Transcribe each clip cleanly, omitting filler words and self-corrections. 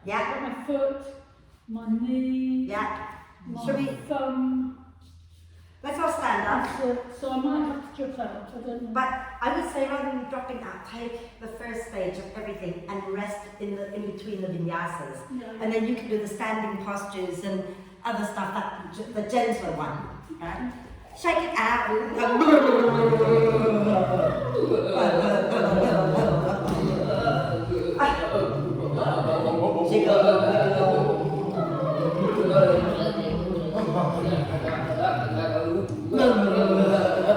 Yeah. I've got my foot, my knee, Yeah. my Should we? thumb. Let's all stand up. So I might have to drop out, I don't know. But I would say rather than dropping out, take the first stage of everything and rest in between the vinyasas. Yeah. And then you can do the standing postures and other stuff, the gentler one. Right? Shake it out.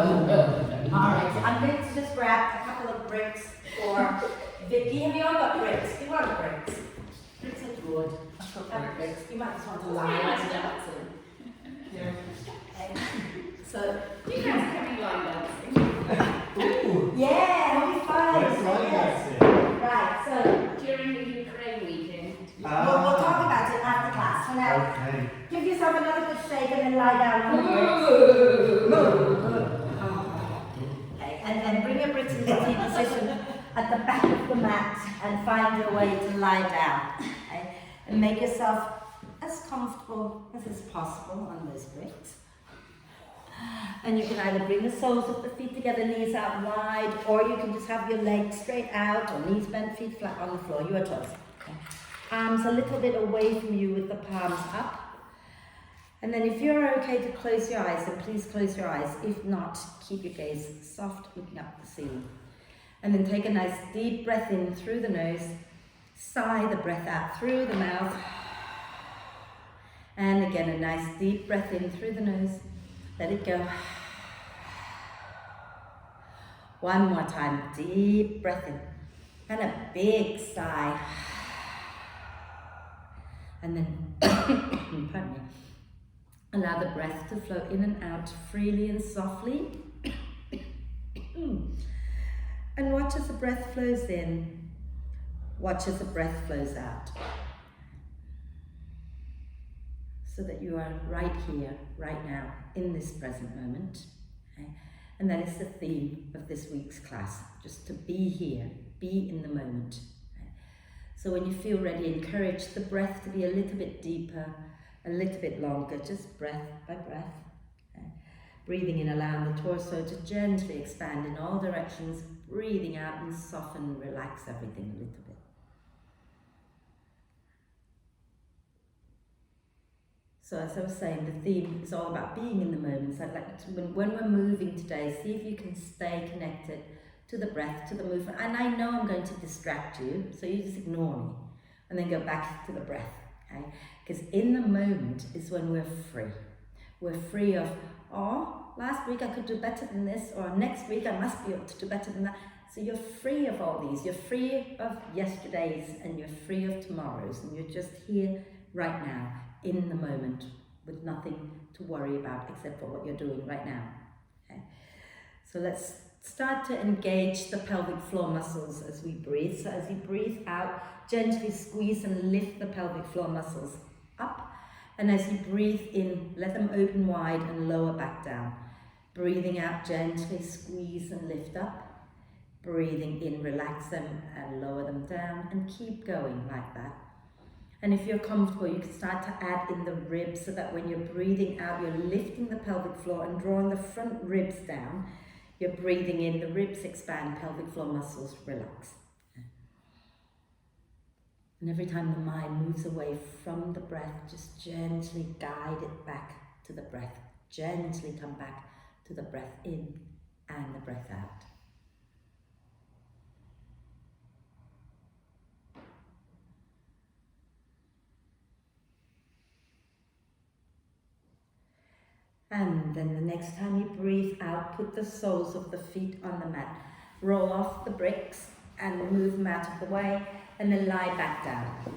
Alright, so I'm going to just grab a couple of bricks for Vicky. Have you all got bricks? Do you want bricks? Bricks are good. Bricks. You might just want to lie down. Yeah. So You guys can be line dancing. yeah, it'll be fun. Let's line Yes. dancing. Right, so During the Ukraine weekend. we'll talk about it after class. For now, Okay. give yourself another good shake and then lie down on the bricks. Okay, and then bring your bricks into the position at the back of the mat and find your way to lie down. Okay? And make yourself as comfortable as is possible on those bricks. And you can either bring the soles of the feet together, knees out wide, or you can just have your legs straight out, or knees bent, feet flat on the floor, your choice. Okay. Arms a little bit away from you with the palms up. And then if you're okay to close your eyes, then please close your eyes. If not, keep your gaze soft, looking up the ceiling. And then take a nice deep breath in through the nose, sigh the breath out through the mouth. And again, a nice deep breath in through the nose. Let it go. One more time, deep breath in. And a big sigh. And then, pardon me, allow the breath to flow in and out freely and softly. And watch as the breath flows in. Watch as the breath flows out. So that you are right here, right now, in this present moment. Okay? And that is the theme of this week's class, just to be here, be in the moment. Okay? So when you feel ready, encourage the breath to be a little bit deeper, a little bit longer, just breath by breath. Okay? Breathing in, allowing the torso to gently expand in all directions, breathing out and soften, relax everything a little bit. So as I was saying, the theme is all about being in the moment. So I'd like to, when we're moving today, see if you can stay connected to the breath, to the movement. And I know I'm going to distract you, so you just ignore me. And then go back to the breath, okay? Because in the moment is when we're free. We're free of, oh, last week I could do better than this, or next week I must be able to do better than that. So you're free of all these. You're free of yesterday's and you're free of tomorrow's. And you're just here right now, in the moment, with nothing to worry about except for what you're doing right now. Okay? So let's start to engage the pelvic floor muscles as we breathe. So as you breathe out, gently squeeze and lift the pelvic floor muscles up. And as you breathe in, let them open wide and lower back down. Breathing out, gently squeeze and lift up. Breathing in, relax them and lower them down, and keep going like that. And if you're comfortable, you can start to add in the ribs so that when you're breathing out, you're lifting the pelvic floor and drawing the front ribs down. You're breathing in, the ribs expand, pelvic floor muscles relax. And every time the mind moves away from the breath, just gently guide it back to the breath. Gently come back to the breath in and the breath out. And then the next time you breathe out, put the soles of the feet on the mat. Roll off the bricks and move them out of the way, and then lie back down.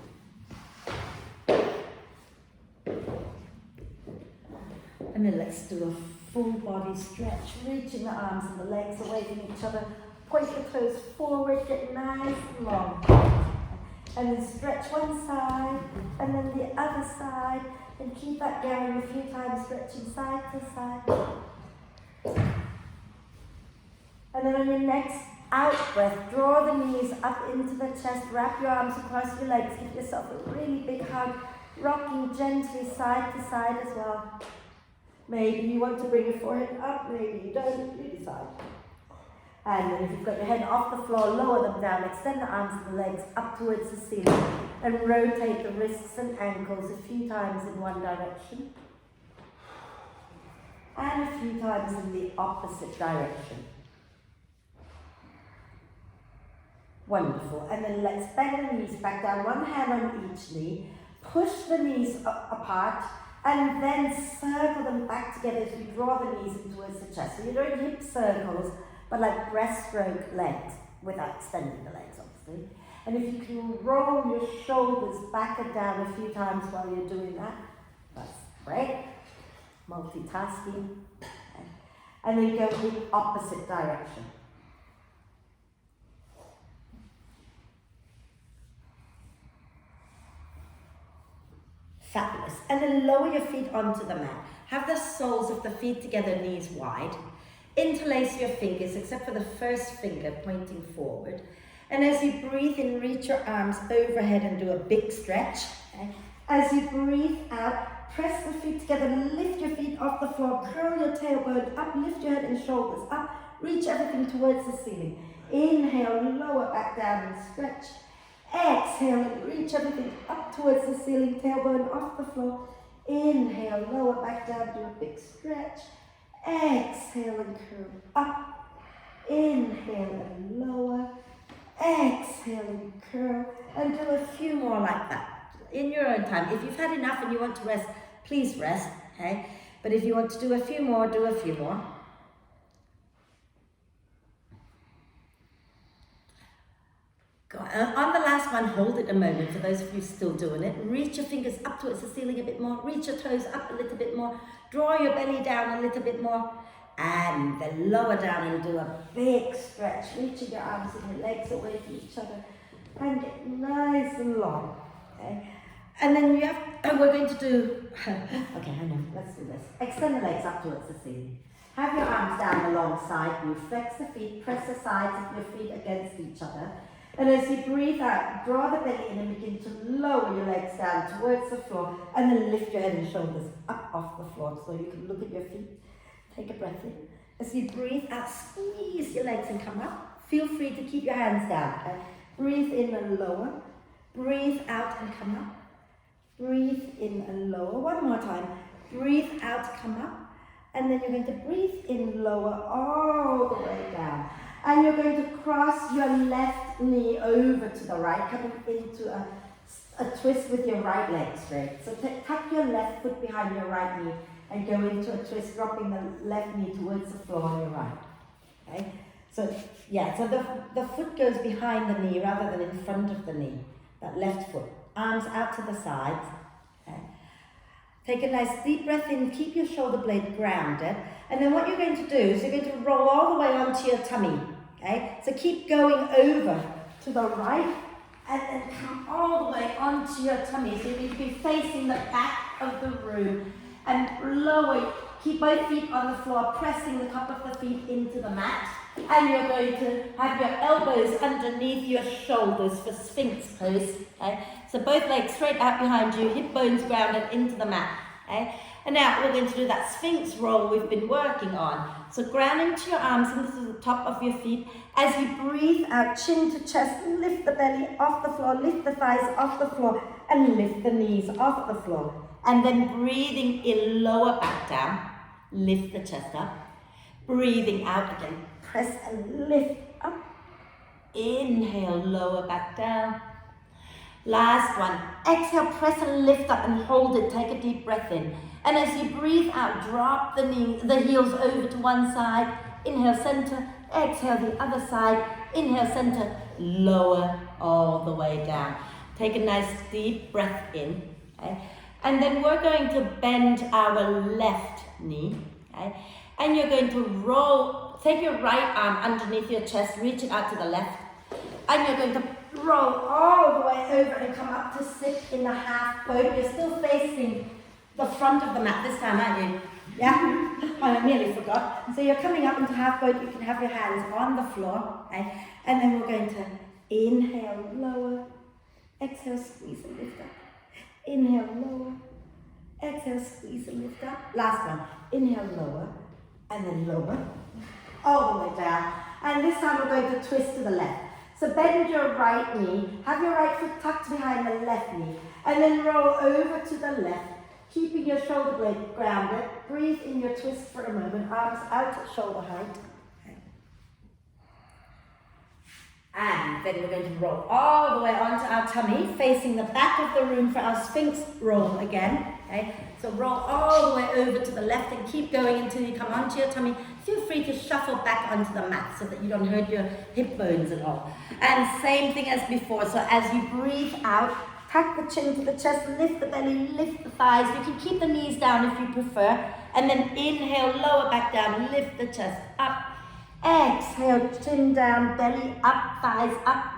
And then let's do a full body stretch, reaching the arms and the legs away from each other. Point the toes forward, get nice and long. And then stretch one side, and then the other side. And keep that going a few times, stretching side to side. And then on your next out breath, draw the knees up into the chest, wrap your arms across your legs, give yourself a really big hug, rocking gently side to side as well. Maybe you want to bring your forehead up, maybe you don't, you decide. And then if you've got your head off the floor, lower them down, extend the arms and the legs up towards the ceiling, and rotate the wrists and ankles a few times in one direction, and a few times in the opposite direction. Wonderful. And then let's bend the knees back down, one hand on each knee, push the knees apart, and then circle them back together as we draw the knees in towards the chest. So you're doing hip circles, but like breaststroke legs, without extending the legs, obviously. And if you can roll your shoulders back and down a few times while you're doing that, that's great. Multitasking. Okay. And then go in the opposite direction. Fabulous. And then lower your feet onto the mat. Have the soles of the feet together, knees wide. Interlace your fingers, except for the first finger pointing forward. And as you breathe in, reach your arms overhead and do a big stretch. Okay. As you breathe out, press the feet together, lift your feet off the floor, curl your tailbone up, lift your head and shoulders up, reach everything towards the ceiling. Inhale, lower back down and stretch. Exhale and reach everything up towards the ceiling, tailbone off the floor. Inhale, lower back down, do a big stretch. Exhale and curl up. Inhale and lower. Exhale and curl. And do a few more like that in your own time. If you've had enough and you want to rest, please rest, okay? But if you want to do a few more, do a few more. Go on. On the last one, hold it a moment for those of you still doing it. Reach your fingers up towards the ceiling a bit more. Reach your toes up a little bit more. Draw your belly down a little bit more. And then lower down and do a big stretch. Reaching your arms and your legs away from each other. And get nice and long. Okay? And then you have, we're going to do, okay, I know, let's do this. Extend the legs up towards the ceiling. Have your arms down alongside you. Flex the feet, press the sides of your feet against each other. And as you breathe out, draw the belly in and begin to lower your legs down towards the floor, and then lift your head and shoulders up off the floor so you can look at your feet. Take a breath in. As you breathe out, squeeze your legs and come up. Feel free to keep your hands down. Okay? Breathe in and lower. Breathe out and come up. Breathe in and lower. One more time. Breathe out, come up. And then you're going to breathe in, lower all the way down. And you're going to cross your left knee over to the right, coming into a twist with your right leg straight. So tuck your left foot behind your right knee and go into a twist, dropping the left knee towards the floor on your right. Okay? So, yeah, so the foot goes behind the knee rather than in front of the knee, that left foot. Arms out to the sides. Okay? Take a nice deep breath in, keep your shoulder blade grounded. And then what you're going to do is you're going to roll all the way onto your tummy. Okay? So keep going over to the right and then come all the way onto your tummy. So you need to be facing the back of the room and lower. Keep both feet on the floor, pressing the top of the feet into the mat. And you're going to have your elbows underneath your shoulders for Sphinx Pose. Okay? So both legs straight out behind you, hip bones grounded into the mat. Okay? And now we're going to do that Sphinx Roll we've been working on. So ground into your arms into the top of your feet. As you breathe out, chin to chest, lift the belly off the floor, lift the thighs off the floor, and lift the knees off the floor. And then breathing in, lower back down, lift the chest up. Breathing out again, press and lift up. Inhale, lower back down. Last one. Exhale, press and lift up and hold it. Take a deep breath in. And as you breathe out, drop the heels over to one side. Inhale, center. Exhale, the other side. Inhale, center. Lower all the way down. Take a nice deep breath in. Okay? And then we're going to bend our left knee. Okay? And you're going to roll. Take your right arm underneath your chest. Reach it out to the left. And you're going to roll all the way over and come up to sit in the half boat. You're still facing the front of the mat this time, aren't you? Yeah? I nearly forgot. So you're coming up into half boat, you can have your hands on the floor, okay? And then we're going to inhale, lower, exhale, squeeze and lift up. Inhale, lower, exhale, squeeze and lift up. Last one, inhale, lower, and then lower, all the way down. And this time we're going to twist to the left. So bend your right knee, have your right foot tucked behind the left knee, and then roll over to the left, keeping your shoulder blade grounded. Breathe in your twist for a moment, arms out at shoulder height. Okay. And then we're going to roll all the way onto our tummy, facing the back of the room for our Sphinx Roll again. Okay. So roll all the way over to the left and keep going until you come onto your tummy. Feel free to shuffle back onto the mat so that you don't hurt your hip bones at all. And same thing as before. So as you breathe out, tuck the chin to the chest, lift the belly, lift the thighs. You can keep the knees down if you prefer. And then inhale, lower back down, lift the chest up. Exhale, chin down, belly up, thighs up.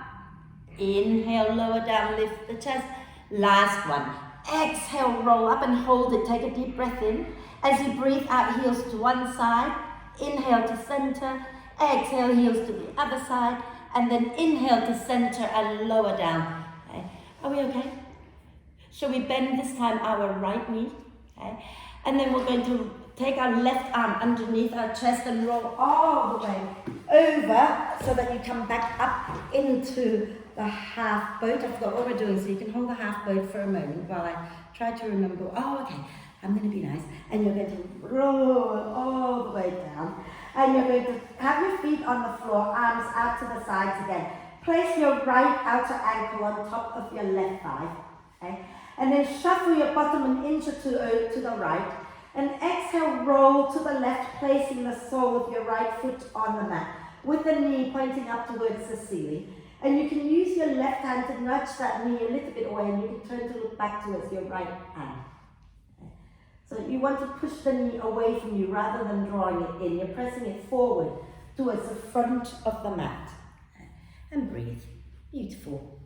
Inhale, lower down, lift the chest. Last one. Exhale, roll up and hold it. Take a deep breath in. As you breathe out, heels to one side. Inhale to center. Exhale, heels to the other side. And then inhale to center and lower down. Okay. Are we okay? Shall we bend this time our right knee? Okay. And then we're going to take our left arm underneath our chest and roll all the way over so that you come back up into the half boat. I forgot what we're doing, so you can hold the half boat for a moment while I try to remember. Oh, okay, I'm going to be nice. And you're going to roll all the way down. And you're going to have your feet on the floor, arms out to the sides again. Place your right outer ankle on top of your left thigh. Okay? And then shuffle your bottom an inch or two to the right. And exhale, roll to the left, placing the sole of your right foot on the mat, with the knee pointing up towards the ceiling. And you can use your left hand to nudge that knee a little bit away, and you can turn to look back towards your right hand. Okay. So you want to push the knee away from you rather than drawing it in. You're pressing it forward towards the front of the mat. Okay. And breathe. Beautiful.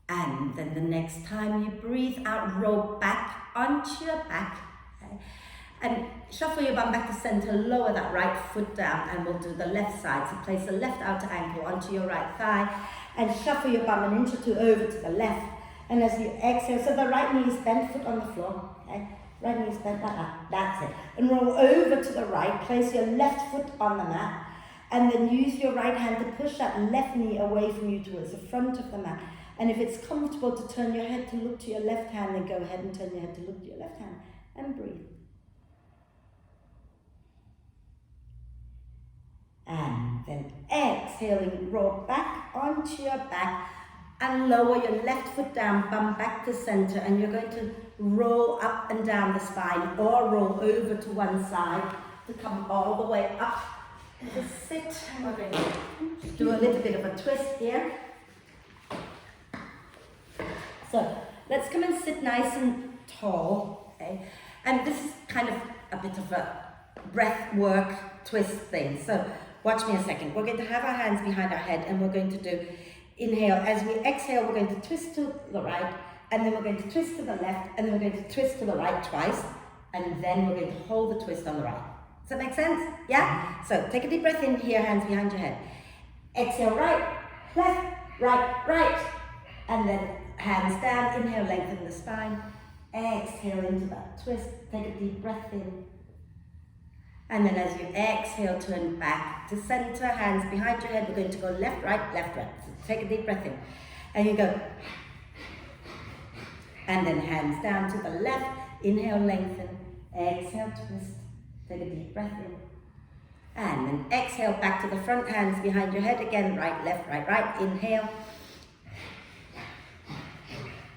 And then the next time you breathe out, roll back onto your back. Okay. And shuffle your bum back to center, lower that right foot down, and we'll do the left side. So place the left outer ankle onto your right thigh, and shuffle your bum an inch or two over to the left. And as you exhale, so the right knee is bent, foot on the floor. Okay. Right knee is bent like that. That's it. And roll over to the right, place your left foot on the mat, and then use your right hand to push that left knee away from you towards the front of the mat. And if it's comfortable to turn your head to look to your left hand, then go ahead and turn your head to look to your left hand and breathe. And then exhaling, roll back onto your back and lower your left foot down, bum back to center, and you're going to roll up and down the spine or roll over to one side to come all the way up. Just sit. We're going to do a little bit of a twist here. So let's come and sit nice and tall, okay? And this is kind of a bit of a breath work twist thing. So watch me a second. We're going to have our hands behind our head, and we're going to do inhale. As we exhale, we're going to twist to the right, and then we're going to twist to the left, and then we're going to twist to the right twice, and then we're going to hold the twist on the right. Does that make sense? Yeah? So take a deep breath in here, hands behind your head. Exhale, right, left, right, and then hands down, inhale, lengthen the spine. Exhale into that twist, take a deep breath in. And then as you exhale, turn back to center, hands behind your head. We're going to go left, right. So take a deep breath in. And you go. And then hands down to the left, inhale, lengthen. Exhale, twist, take a deep breath in. And then exhale, back to the front, hands behind your head again, right, right. Inhale.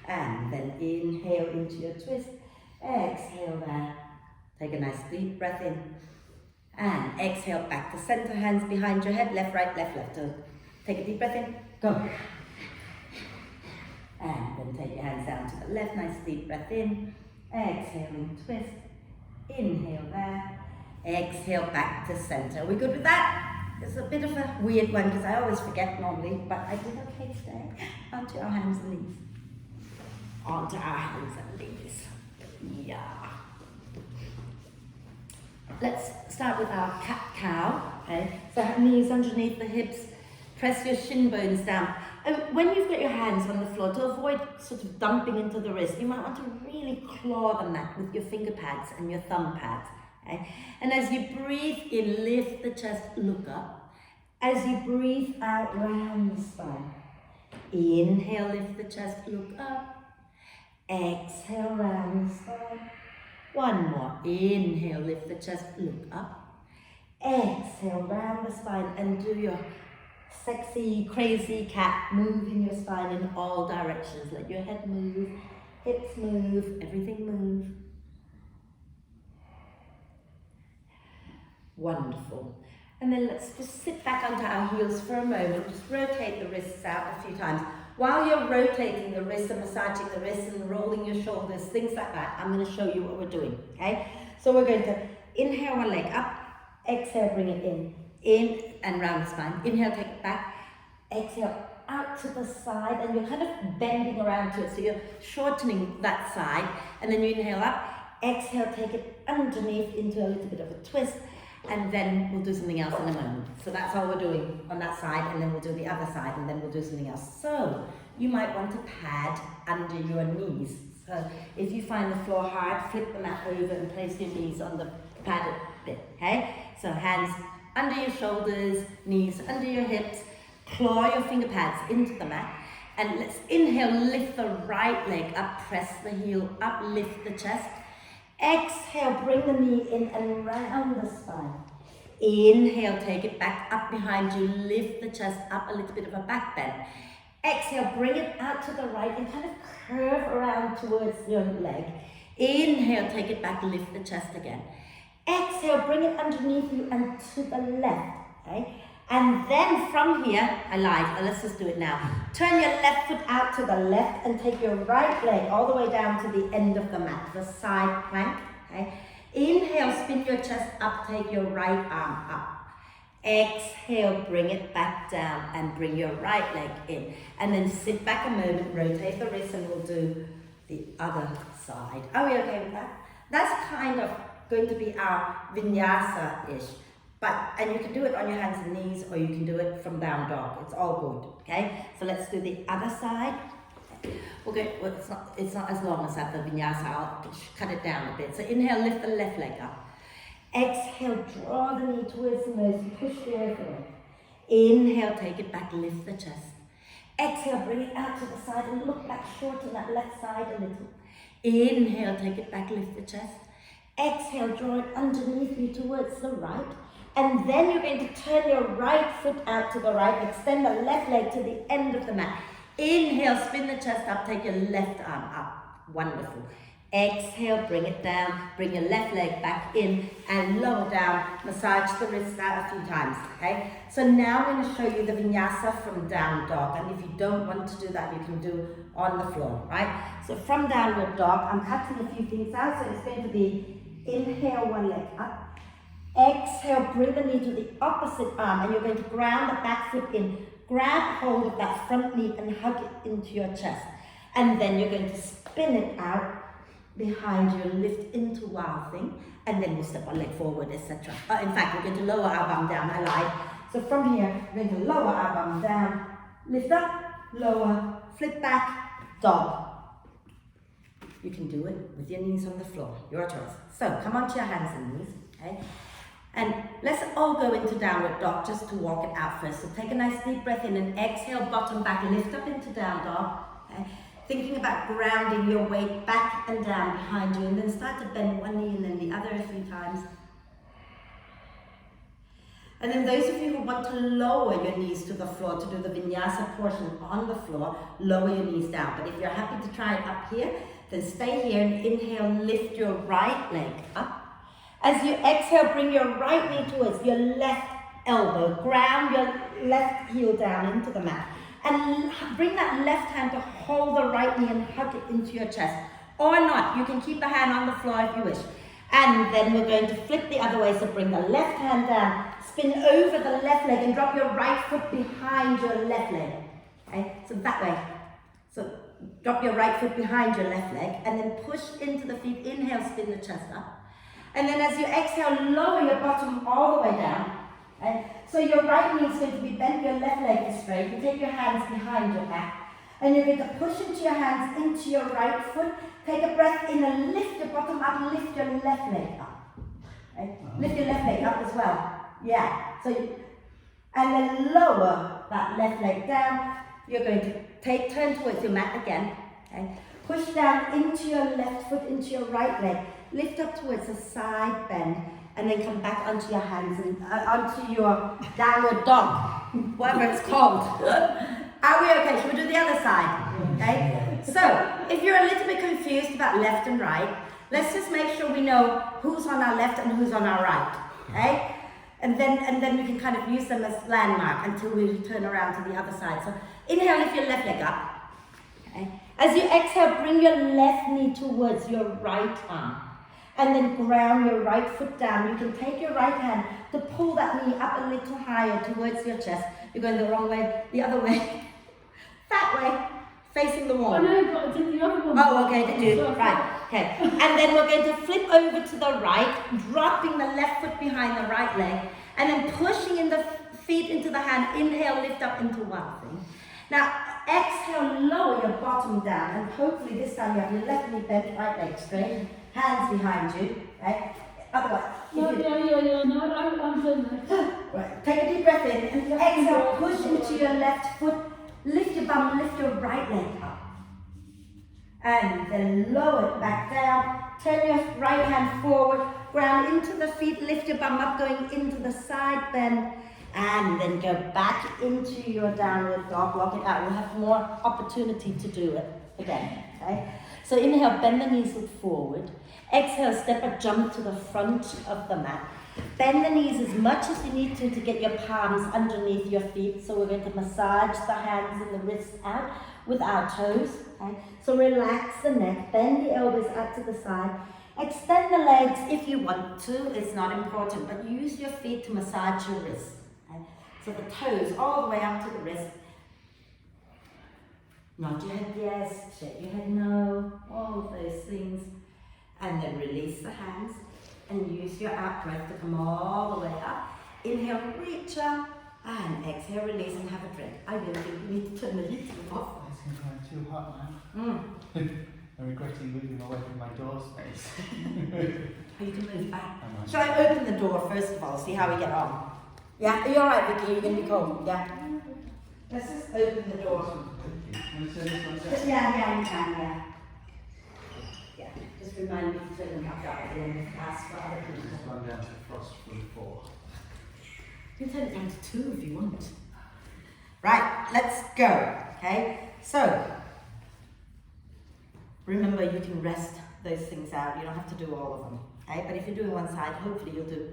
And then inhale into your twist, exhale there, take a nice deep breath in, and exhale back to center, hands behind your head, left, right. So take a deep breath in, go. And then take your hands down to the left, nice deep breath in, exhaling, twist, inhale there, exhale back to center. Are we good with that? It's a bit of a weird one because I always forget normally, but I did okay today. Onto our hands and knees. Onto our hands and knees. Yeah. Let's start with our cat-cow. Okay, so knees underneath the hips, press your shin bones down. And when you've got your hands on the floor, to avoid sort of dumping into the wrist, you might want to really claw the mat with your finger pads and your thumb pads. Okay? And as you breathe in, lift the chest, look up. As you breathe out, round the spine. Inhale, lift the chest, look up. Exhale, round the spine. One more. Inhale, lift the chest, look up. Exhale, round the spine and do your sexy, crazy cat, moving your spine in all directions. Let your head move, hips move, everything move. Wonderful. And then let's just sit back onto our heels for a moment. Just rotate the wrists out a few times. While you're rotating the wrists and massaging the wrists and rolling your shoulders, things like that, I'm going to show you what we're doing, okay? So we're going to inhale one leg up, exhale, bring it in and round the spine. Inhale, take it back, exhale, out to the side, and you're kind of bending around to it, so you're shortening that side, and then you inhale up, exhale, take it underneath into a little bit of a twist, and then we'll do something else in a moment. So that's all we're doing on that side, and then we'll do the other side, and then we'll do something else. So you might want to pad under your knees. So if you find the floor hard, flip the mat over and place your knees on the padded bit, okay? So hands under your shoulders, knees under your hips, claw your finger pads into the mat, and let's inhale, lift the right leg up, press the heel up, lift the chest. Exhale, bring the knee in and round the spine. Inhale, take it back up behind you, lift the chest up, a little bit of a back bend. Exhale, bring it out to the right and kind of curve around towards your leg. Inhale, take it back, lift the chest again. Exhale, bring it underneath you and to the left, okay? And then from here, I lied, let's just do it now. Turn your left foot out to the left and take your right leg all the way down to the end of the mat, the side plank, okay? Inhale, spin your chest up, take your right arm up. Exhale, bring it back down and bring your right leg in. And then sit back a moment, rotate the wrists, and we'll do the other side. Are we okay with that? That's kind of going to be our Vinyasa-ish. And you can do it on your hands and knees, or you can do it from down dog. It's all good, okay? So let's do the other side. Okay, well, it's not as long as that, the Vinyasa. I'll cut it down a bit. So inhale, lift the left leg up. Exhale, draw the knee towards the nose and push the earth away. Inhale, take it back, lift the chest. Exhale, bring it out to the side and look back, shorten that left side a little. Inhale, take it back, lift the chest. Exhale, draw it underneath you towards the right. And then you're going to turn your right foot out to the right, extend the left leg to the end of the mat. Inhale, spin the chest up, take your left arm up. Wonderful. Exhale, bring it down, bring your left leg back in and lower down. Massage the wrists out a few times, okay? So now I'm going to show you the Vinyasa from down dog. And if you don't want to do that, you can do on the floor, right? So from downward dog, I'm cutting a few things out. So it's going to be inhale, one leg up. Exhale, bring the knee to the opposite arm, and you're going to ground the back foot in. Grab hold of that front knee and hug it into your chest. And then you're going to spin it out behind you, lift into wild thing, and then we'll step our leg forward, etc. In fact, we're going to lower our bum down, I lied. So from here, we're going to lower our bum down, lift up, lower, flip back, dog. You can do it with your knees on the floor, your choice. So come onto your hands and knees, okay? And let's all go into downward dog just to walk it out first. So take a nice deep breath in and exhale, bottom back, lift up into down dog. Okay? Thinking about grounding your weight back and down behind you, and then start to bend one knee and then the other a few times. And then those of you who want to lower your knees to the floor to do the Vinyasa portion on the floor, lower your knees down. But if you're happy to try it up here, then stay here and inhale, lift your right leg up. As you exhale, bring your right knee towards your left elbow. Ground your left heel down into the mat. And bring that left hand to hold the right knee and hug it into your chest. Or not, you can keep a hand on the floor if you wish. And then we're going to flip the other way. So bring the left hand down, spin over the left leg and drop your right foot behind your left leg. Okay, so that way. So drop your right foot behind your left leg, and then push into the feet. Inhale, spin the chest up. And then as you exhale, lower your bottom all the way down. Okay? So your right knee is going to be bent, your left leg is straight. You take your hands behind your back, and you're going to push into your hands into your right foot. Take a breath in and lift your bottom up, lift your left leg up. Okay? Lift your left leg up as well. Yeah. And then lower that left leg down. You're going to turn towards your mat again. Okay? Push down into your left foot, into your right leg. Lift up towards a side bend, and then come back onto your hands and onto your downward dog, whatever it's called. Are we okay? Should we do the other side? Okay. So if you're a little bit confused about left and right, let's just make sure we know who's on our left and who's on our right. Okay. And then we can kind of use them as landmark until we turn around to the other side. So inhale, lift your left leg up. Okay. As you exhale, bring your left knee towards your right arm. And then ground your right foot down. You can take your right hand to pull that knee up a little higher towards your chest. You're going the wrong way, the other way. That way, facing the wall. I know, but I did the other one. Oh, okay, did you? Right, okay. And then we're going to flip over to the right, dropping the left foot behind the right leg, and then pushing in the feet into the hand. Inhale, lift up into one thing. Now, exhale, lower your bottom down, and hopefully this time you have your left knee bent, right leg straight, hands behind you, right? Otherwise, No, I'm doing this. right. Take a deep breath in, and exhale, push into your left foot, lift your bum, lift your right leg up. And then lower it back down, turn your right hand forward, ground into the feet, lift your bum up, going into the side bend, and then go back into your downward dog, walk it out. We'll have more opportunity to do it again, okay? So inhale, bend the knees, look forward. Exhale, step or jump to the front of the mat. Bend the knees as much as you need to get your palms underneath your feet. So we're going to massage the hands and the wrists out with our toes, okay? So relax the neck, bend the elbows out to the side. Extend the legs if you want to, it's not important, but use your feet to massage your wrists. So the toes all the way up to the wrist. Nod your head yes, shake your head no, all of those things. And then release the hands and use your out breath to come all the way up. Inhale, reach up, and exhale, release and have a drink. I really think we need to turn the heat off. It's going too hot now. I'm regretting moving away from my door space. Oh, you can move back. Shall I open the door first of all, see how we get on? Yeah, are you alright, Vicky? You're going to be cold? Yeah? Let's just open the door. Yeah, you can, yeah. Yeah, just remind me to turn them back up and ask for other people. Just run down to frost from 4. You can turn it down to 2 if you want. Right, let's go, okay? So, remember you can rest those things out. You don't have to do all of them, okay? But if you're doing one side, hopefully you'll do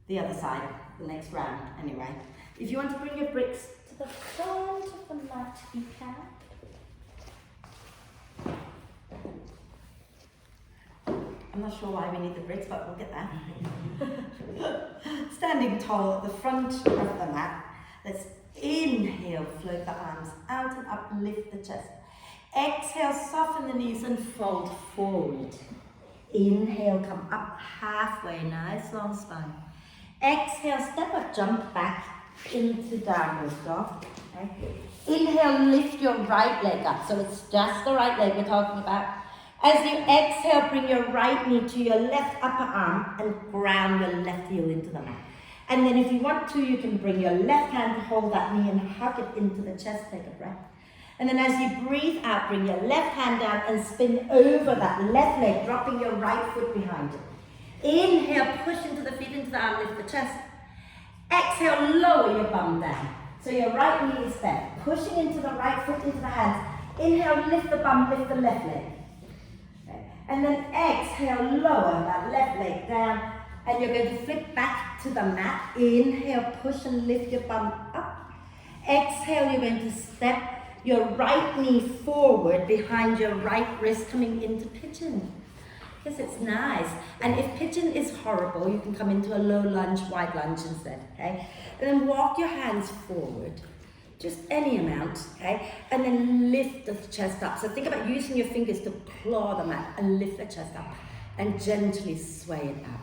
the other side the next round anyway. If you want to bring your bricks to the front of the mat, you can. I'm not sure why we need the bricks, but we'll get that. Standing tall at the front of the mat. Let's inhale, float the arms out and up, lift the chest. Exhale, soften the knees and fold forward. Inhale, come up halfway, nice long spine. Exhale, step up, jump back into downward dog. Okay. Inhale, lift your right leg up. So it's just the right leg we're talking about. As you exhale, bring your right knee to your left upper arm and ground your left heel into the mat. And then if you want to, you can bring your left hand to hold that knee and hug it into the chest. Take a breath. And then as you breathe out, bring your left hand down and spin over that left leg, dropping your right foot behind it. Inhale, push into the feet, into the arm, lift the chest. Exhale, lower your bum down. So your right knee is bent. Pushing into the right foot, into the hands. Inhale, lift the bum, lift the left leg. Okay. And then exhale, lower that left leg down. And you're going to flip back to the mat. Inhale, push and lift your bum up. Exhale, you're going to step your right knee forward behind your right wrist, coming into pigeon. Because it's nice. And if pigeon is horrible, you can come into a low lunge, wide lunge instead, okay? And then walk your hands forward. just any amount, okay? And then lift the chest up. So think about using your fingers to claw the mat and lift the chest up and gently sway it out.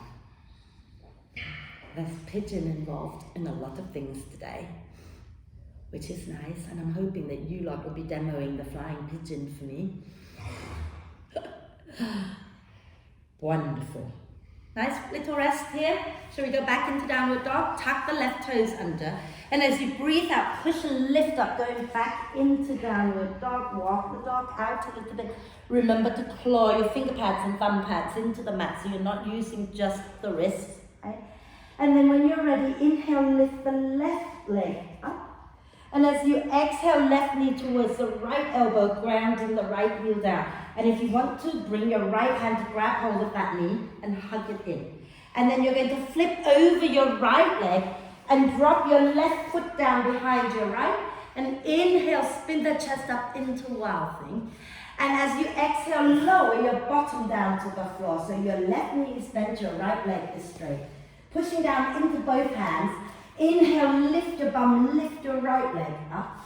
There's pigeon involved in a lot of things today, which is nice, and I'm hoping that you lot will be demoing the flying pigeon for me. Wonderful. Nice little rest here. Shall we go back into downward dog? Tuck the left toes under. And as you breathe out, push and lift up, going back into downward dog. Walk the dog out a little bit. Remember to claw your finger pads and thumb pads into the mat so you're not using just the wrists. Okay? And then when you're ready, inhale, lift the left leg up. And as you exhale, left knee towards the right elbow, grounding the right heel down. And if you want to, bring your right hand to grab hold of that knee and hug it in. And then you're going to flip over your right leg and drop your left foot down behind your right. And inhale, spin the chest up into Wild Thing. And as you exhale, lower your bottom down to the floor. So your left knee is bent, your right leg is straight. Pushing down into both hands. Inhale, lift your bum, lift your right leg up.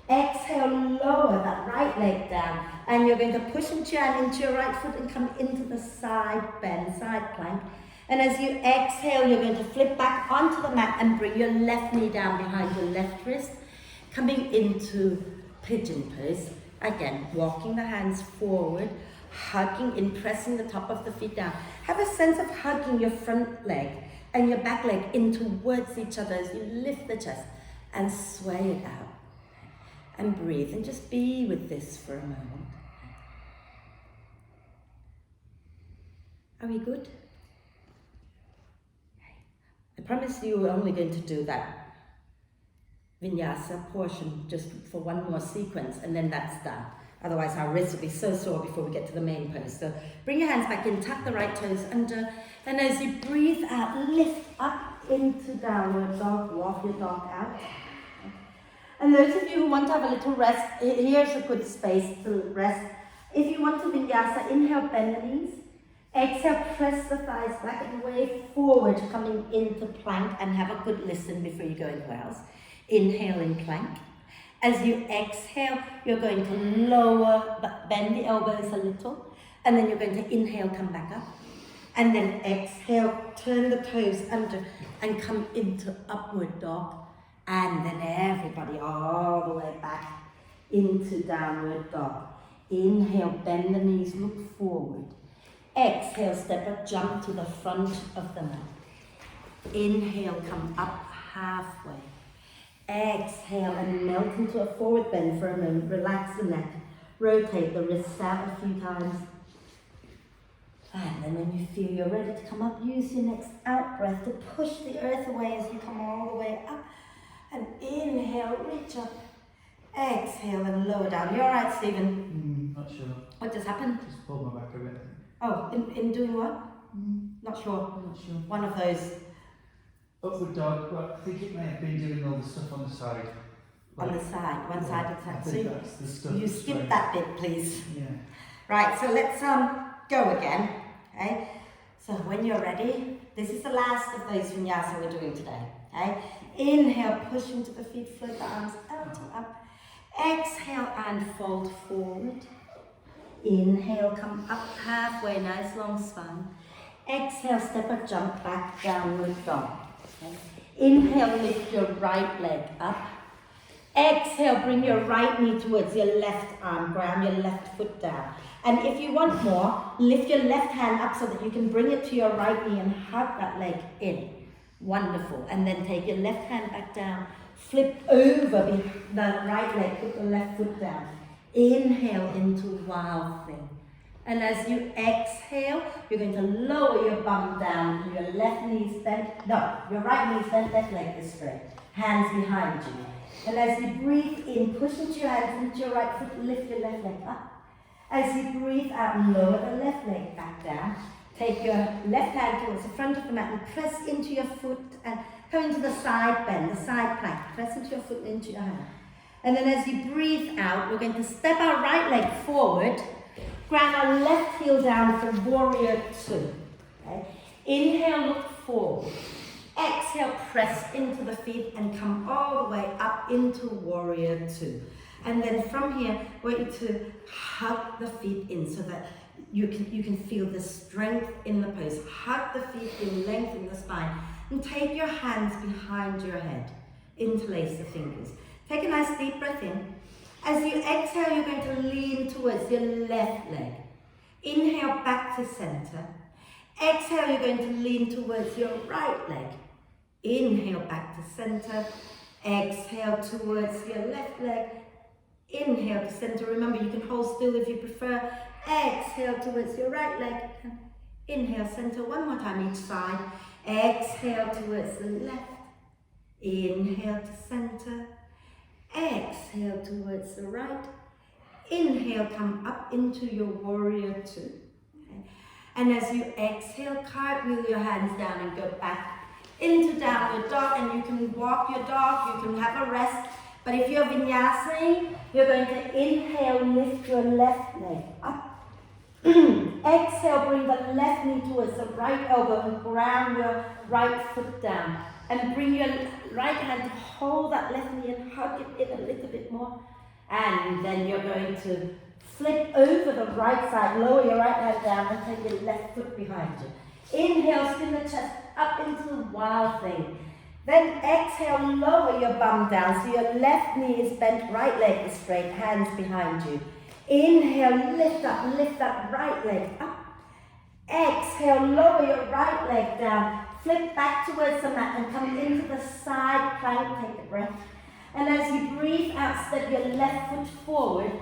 Exhale, lower that right leg down. And you're going to push and turn into your right foot and come into the side bend, side plank. And as you exhale, you're going to flip back onto the mat and bring your left knee down behind your left wrist, coming into pigeon pose. Again, walking the hands forward, hugging in, pressing the top of the feet down. Have a sense of hugging your front leg and your back leg in towards each other as you lift the chest and sway it out. And breathe and just be with this for a moment. Are we good? I promise you we're only going to do that Vinyasa portion just for one more sequence and then that's done. Otherwise our wrists will be so sore before we get to the main pose. So bring your hands back in, tuck the right toes under, and as you breathe out, lift up into downward dog, walk your dog out. And those of you who want to have a little rest, here's a good space to rest. If you want to Vinyasa, inhale, bend the knees. Exhale, press the thighs back and way forward, coming into plank, and have a good listen before you go anywhere else. Inhale in plank. As you exhale, you're going to lower, bend the elbows a little, and then you're going to inhale, come back up. And then exhale, turn the toes under, and come into upward dog. And then everybody all the way back into downward dog. Inhale, bend the knees, look forward. Exhale, step up, jump to the front of the mat. Inhale, come up halfway. Exhale and melt into a forward bend for a moment. Relax the neck. Rotate the wrists out a few times. And then when you feel you're ready to come up, use your next out breath to push the earth away as you come all the way up. And inhale, reach up. Exhale and lower down. You alright, Stephen? Not sure. What just happened? Just pulled my back a bit. Oh, in doing what? Not sure. I'm not sure. One of those. Upward dog, but I think it may have been doing all the stuff on the side. On the side, one side of the I tat. think So that's the stuff. you that's skip right. that bit, please. Yeah. Right, so let's go again. Okay. So when you're ready, this is the last of those vinyasa we're doing today. Okay. Inhale, push into the feet, float the arms out and up. Exhale and fold forward. Inhale, come up halfway, nice long spine. Exhale, step up, jump back, downward dog. Okay. Inhale, lift your right leg up. Exhale, bring your right knee towards your left arm, ground your left foot down. And if you want more, lift your left hand up so that you can bring it to your right knee and hug that leg in. Wonderful. And then take your left hand back down, flip over the right leg, put the left foot down. Inhale into Wild Thing. And as you exhale, you're going to lower your bum down, your left knee's bent, no, your right knee's bent, left leg is straight. Hands behind you. And as you breathe in, push into your hands into your right foot, lift your left leg up. As you breathe out, lower the left leg back down. Take your left hand towards the front of the mat and press into your foot and come into the side bend, the side plank. Press into your foot and into your hand. And then as you breathe out, we're going to step our right leg forward, ground our left heel down for warrior two. Okay? Inhale, look forward. exhale, press into the feet and come all the way up into Warrior Two. And then from here, I want you to hug the feet in so that you can feel the strength in the pose. Hug the feet in, lengthen the spine, and take your hands behind your head. Interlace the fingers. Take a nice deep breath in. As you exhale, you're going to lean towards your left leg. Inhale back to center. Exhale, you're going to lean towards your right leg. Inhale back to center. Exhale towards your left leg. Inhale to center. Remember, you can hold still if you prefer. Exhale towards your right leg. Inhale, center. One more time each side. Exhale towards the left. Inhale to center. Exhale towards the right. Inhale, come up into your Warrior Two. Okay. And as you exhale, cartwheel your hands down and go back into downward dog. And you can walk your dog, you can have a rest. But if you're Vinyasa, you're going to inhale, lift your left leg up. Exhale, bring the left knee towards the right elbow and ground your right foot down. And bring your right hand to hold that left knee and hug it in a little bit more. And then you're going to flip over the right side, lower your right hand down and take your left foot behind you. Inhale, spin the chest up into the wild thing. Then exhale, lower your bum down so your left knee is bent, right leg is straight, hands behind you. Inhale, lift that right leg up. Exhale, lower your right leg down. Flip back towards the mat and come into the side plank. Take a breath. And as you breathe out, step your left foot forward.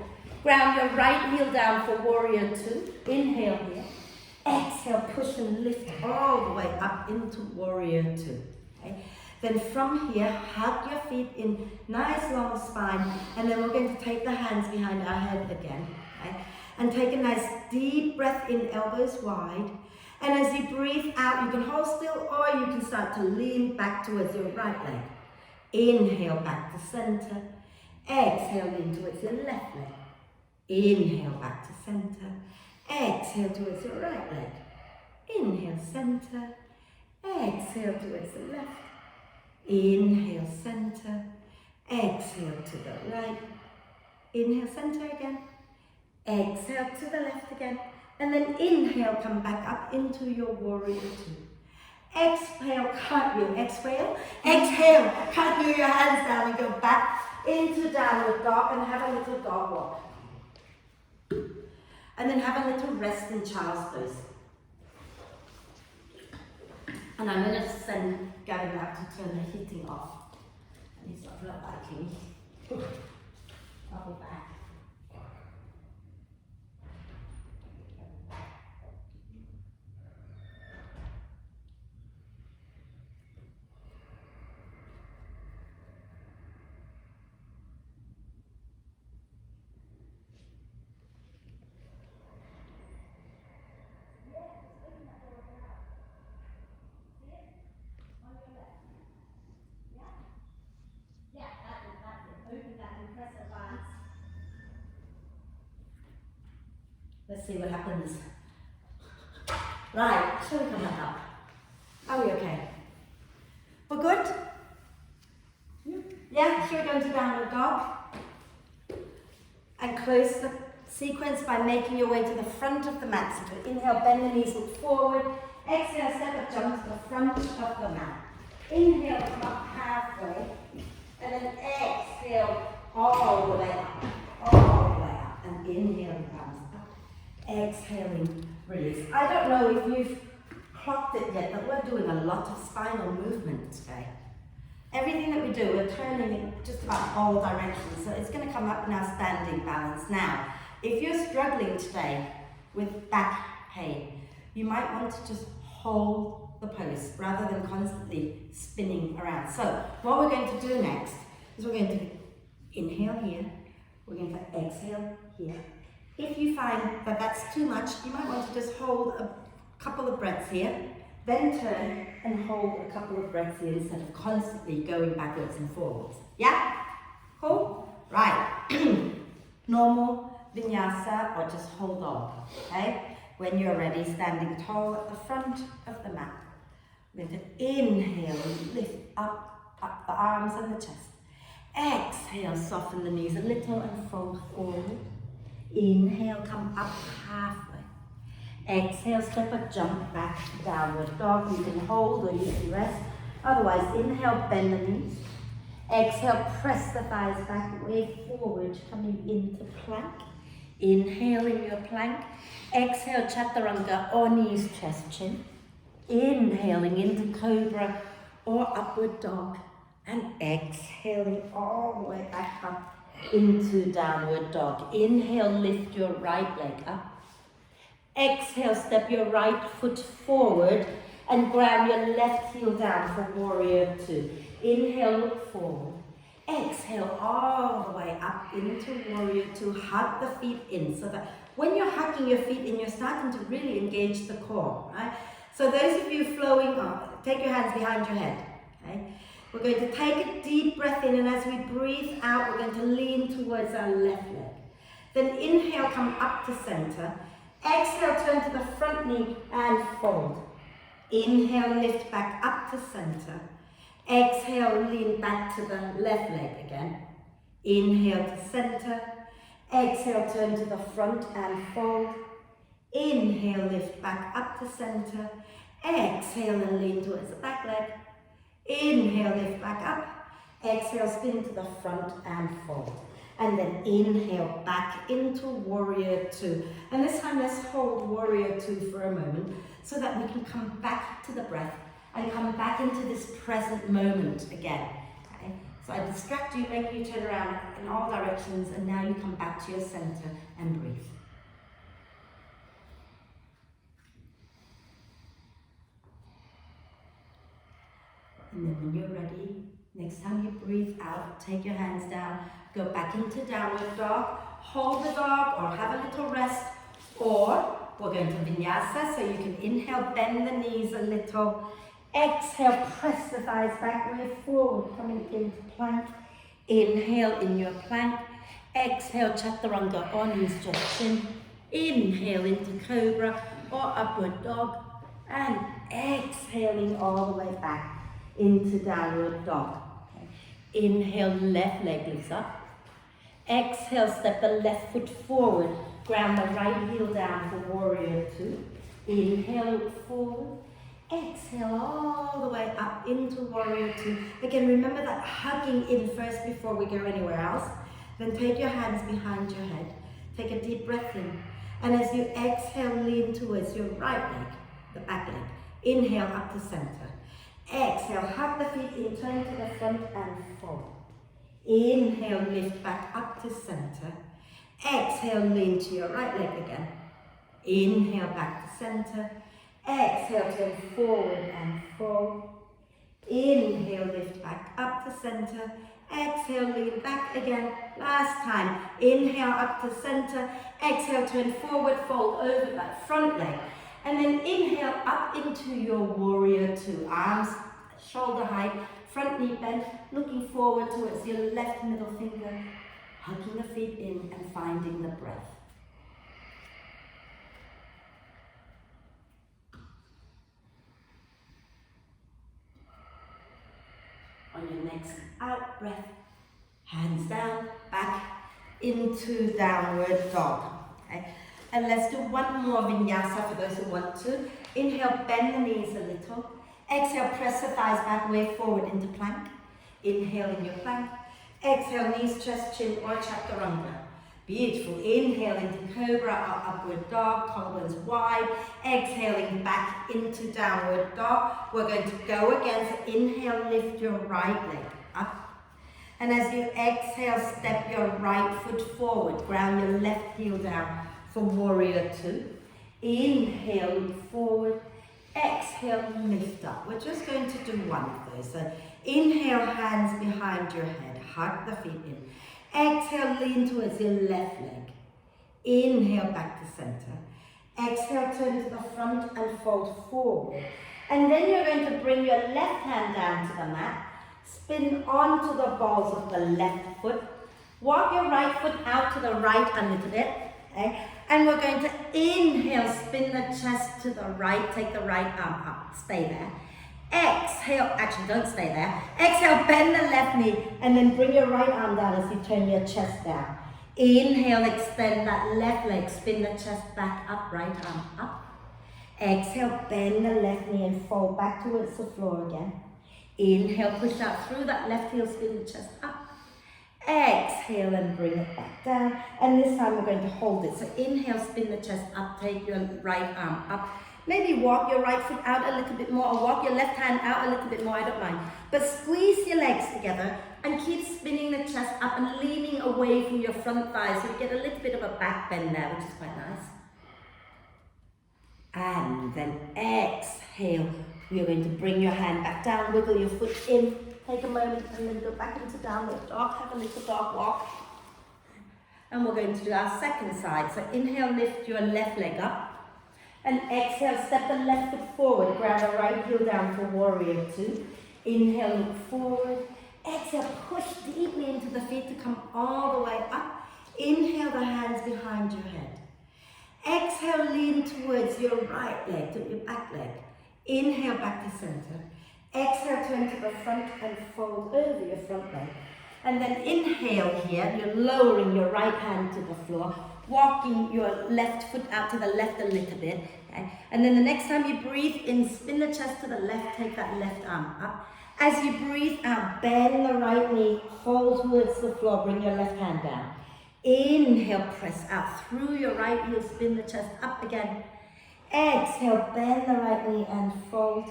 Ground your right heel down for Warrior Two. Inhale here. Exhale, push and lift all the way up into Warrior Two. Okay? Then from here, hug your feet in, nice long spine. And then we're going to take the hands behind our head again. Okay? And take a nice deep breath in, elbows wide. And as you breathe out, you can hold still or you can start to lean back towards your right leg. Inhale back to center. Exhale, lean towards your left leg. Inhale back to center. Exhale towards your right leg. Inhale, center. Exhale towards the left. Inhale, center. Exhale to the right. Inhale, center again. Exhale to the left again. And then inhale, come back up into your Warrior Two. Exhale, cartwheel. Exhale, cartwheel your hands down and go back into downward dog and have a little dog walk. And then have a little rest in child's pose. And I'm going to send Gavin out to turn the heating off. And he's not liking me. I'll be back. Let's see what happens. Right, shall we come back up? Are we okay? We're good? Yeah, shall we go into downward dog? And close the sequence by making your way to the front of the mat. So inhale, bend the knees, look forward. Exhale, step up, jump to the front of the mat. Inhale, come up halfway. And then exhale, all the way up. All the way up. And inhale, comes up. Exhaling, release. I don't know if you've clocked it yet, but we're doing a lot of spinal movement today. Everything that we do, we're turning in just about all directions. So it's going to come up in our standing balance. Now, if you're struggling today with back pain, you might want to just hold the pose rather than constantly spinning around. So what we're going to do next is we're going to inhale here. We're going to exhale here. If you find that that's too much, you might want to just hold a couple of breaths here, then turn and hold a couple of breaths here instead of constantly going backwards and forwards. Yeah? Cool? Right. Normal Vinyasa, or just hold on. Okay? When you're ready, standing tall at the front of the mat. We're going to inhale, lift up the arms and the chest. Exhale, soften the knees a little and fold forward. Inhale, come up halfway. Exhale, step or jump back, downward dog. You can hold or you can rest. Otherwise, inhale, bend the knees. Exhale, press the thighs back, way forward, coming into plank. Inhale in your plank. Exhale, chaturanga or knees, chest, chin. Inhaling into cobra or upward dog. And exhaling all the way back up into downward dog. Inhale, lift your right leg up. Exhale, step your right foot forward and ground your left heel down for warrior two. Inhale, look forward. Exhale all the way up into warrior two. Hug the feet in so that when you're hugging your feet in, you're starting to really engage the core, right? So those of you flowing on, take your hands behind your head, okay? We're going to take a deep breath in, and as we breathe out, we're going to lean towards our left leg. Then inhale, come up to center. Exhale, turn to the front knee and fold. Inhale, lift back up to center. Exhale, lean back to the left leg again. Inhale to center. Exhale, turn to the front and fold. Inhale, lift back up to center. Exhale and lean towards the back leg. Inhale, lift back up. Exhale, spin to the front and fold. And then inhale back into warrior two. And this time let's hold warrior two for a moment so that we can come back to the breath and come back into this present moment again. Okay? So I distract you, make you turn around in all directions, and now you come back to your center and breathe. And then when you're ready, next time you breathe out, take your hands down, go back into downward dog, hold the dog or have a little rest, or we're going to Vinyasa, so you can inhale, bend the knees a little, exhale, press the thighs back, way forward, coming into plank, inhale in your plank, exhale, chaturanga or knees, just chin, inhale into cobra or upward dog, and exhaling all the way back into downward dog. Okay. Inhale, left leg lifts up. Exhale, step the left foot forward. Ground the right heel down for warrior two. Inhale, look forward. Exhale all the way up into warrior two. Again, remember that hugging in first before we go anywhere else. Then take your hands behind your head. Take a deep breath in. And as you exhale, lean towards your right leg, the back leg. Inhale up to center. Exhale, hug the feet in, turn to the front and fold. Inhale, lift back up to center. Exhale, lean to your right leg again. Inhale, back to center. Exhale, turn forward and fold. Inhale, lift back up to center. Exhale, lean back again. Last time. Inhale, up to center. Exhale, turn forward, fold over that front leg. And then inhale up into your warrior two. Arms shoulder height, front knee bent, looking forward towards your left middle finger, hugging the feet in and finding the breath. On your next out breath, hands down, back into downward dog. Okay? And let's do one more vinyasa for those who want to. Inhale, bend the knees a little. Exhale, press the thighs back, way forward into plank. Inhale in your plank. Exhale, knees, chest, chin, or chaturanga. Beautiful. Inhale into cobra or upward dog, collarbones wide. Exhaling back into downward dog. We're going to go again. So inhale, lift your right leg up. And as you exhale, step your right foot forward. Ground your left heel down for warrior two. Inhale, look forward. Exhale, lift up. We're just going to do one of those. So inhale, hands behind your head. Hug the feet in. Exhale, lean towards your left leg. Inhale, back to center. Exhale, turn to the front and fold forward. And then you're going to bring your left hand down to the mat. Spin onto the balls of the left foot. Walk your right foot out to the right a little bit. Okay? And we're going to inhale, spin the chest to the right, take the right arm up, stay there. Exhale, actually don't stay there. Exhale, bend the left knee and then bring your right arm down as you turn your chest down. Inhale, extend that left leg, spin the chest back up, right arm up. Exhale, bend the left knee and fold back towards the floor again. Inhale, push out through that left heel, spin the chest up. Exhale and bring it back down. And this time we're going to hold it. So inhale, spin the chest up, take your right arm up. Maybe walk your right foot out a little bit more or walk your left hand out a little bit more, I don't mind. But squeeze your legs together and keep spinning the chest up and leaning away from your front thighs so you get a little bit of a back bend there, which is quite nice. And then exhale. You're going to bring your hand back down, wiggle your foot in, take a moment and then go back into downward dog, have a little dog walk. And we're going to do our second side. So inhale, lift your left leg up. And exhale, step the left foot forward, grab the right heel down for warrior two. Inhale, look forward. Exhale, push deeply into the feet to come all the way up. Inhale, the hands behind your head. Exhale, lean towards your right leg, to your back leg. Inhale, back to center. Exhale, turn to the front and fold over your front leg. And then inhale here, you're lowering your right hand to the floor, walking your left foot out to the left a little bit. Okay? And then the next time you breathe in, spin the chest to the left, take that left arm up. As you breathe out, bend the right knee, fold towards the floor, bring your left hand down. Inhale, press out through your right heel, spin the chest up again. Exhale, bend the right knee and fold.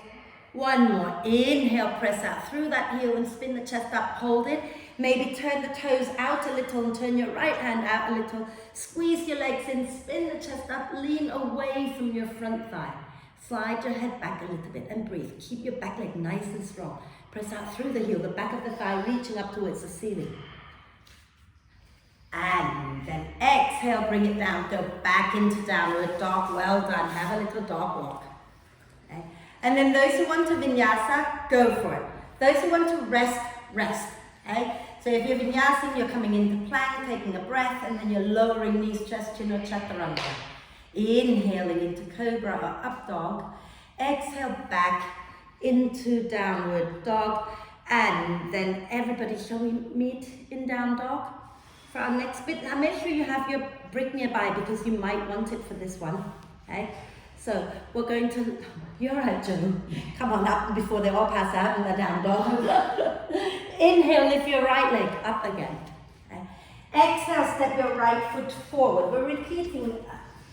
One more. Inhale, press out through that heel and spin the chest up, hold it. Maybe turn the toes out a little and turn your right hand out a little. Squeeze your legs in, spin the chest up, lean away from your front thigh. Slide your head back a little bit and breathe. Keep your back leg nice and strong. Press out through the heel, the back of the thigh reaching up towards the ceiling. And then exhale, bring it down, go back into downward dog. Well done, have a little dog walk. Okay. And then those who want to vinyasa, go for it. Those who want to rest, rest. Okay? So if you're vinyasa, you're coming into plank, taking a breath, and then you're lowering knees, chest, chin, or chaturanga. Inhaling into cobra or up dog. Exhale back into downward dog. And then everybody, shall we meet in down dog? For our next bit, now make sure you have your brick nearby because you might want it for this one. Okay? So we're going to, you're right, Joe. Come on up before they all pass out in the down dog. Inhale, lift your right leg up again. Okay? Exhale, step your right foot forward. We're repeating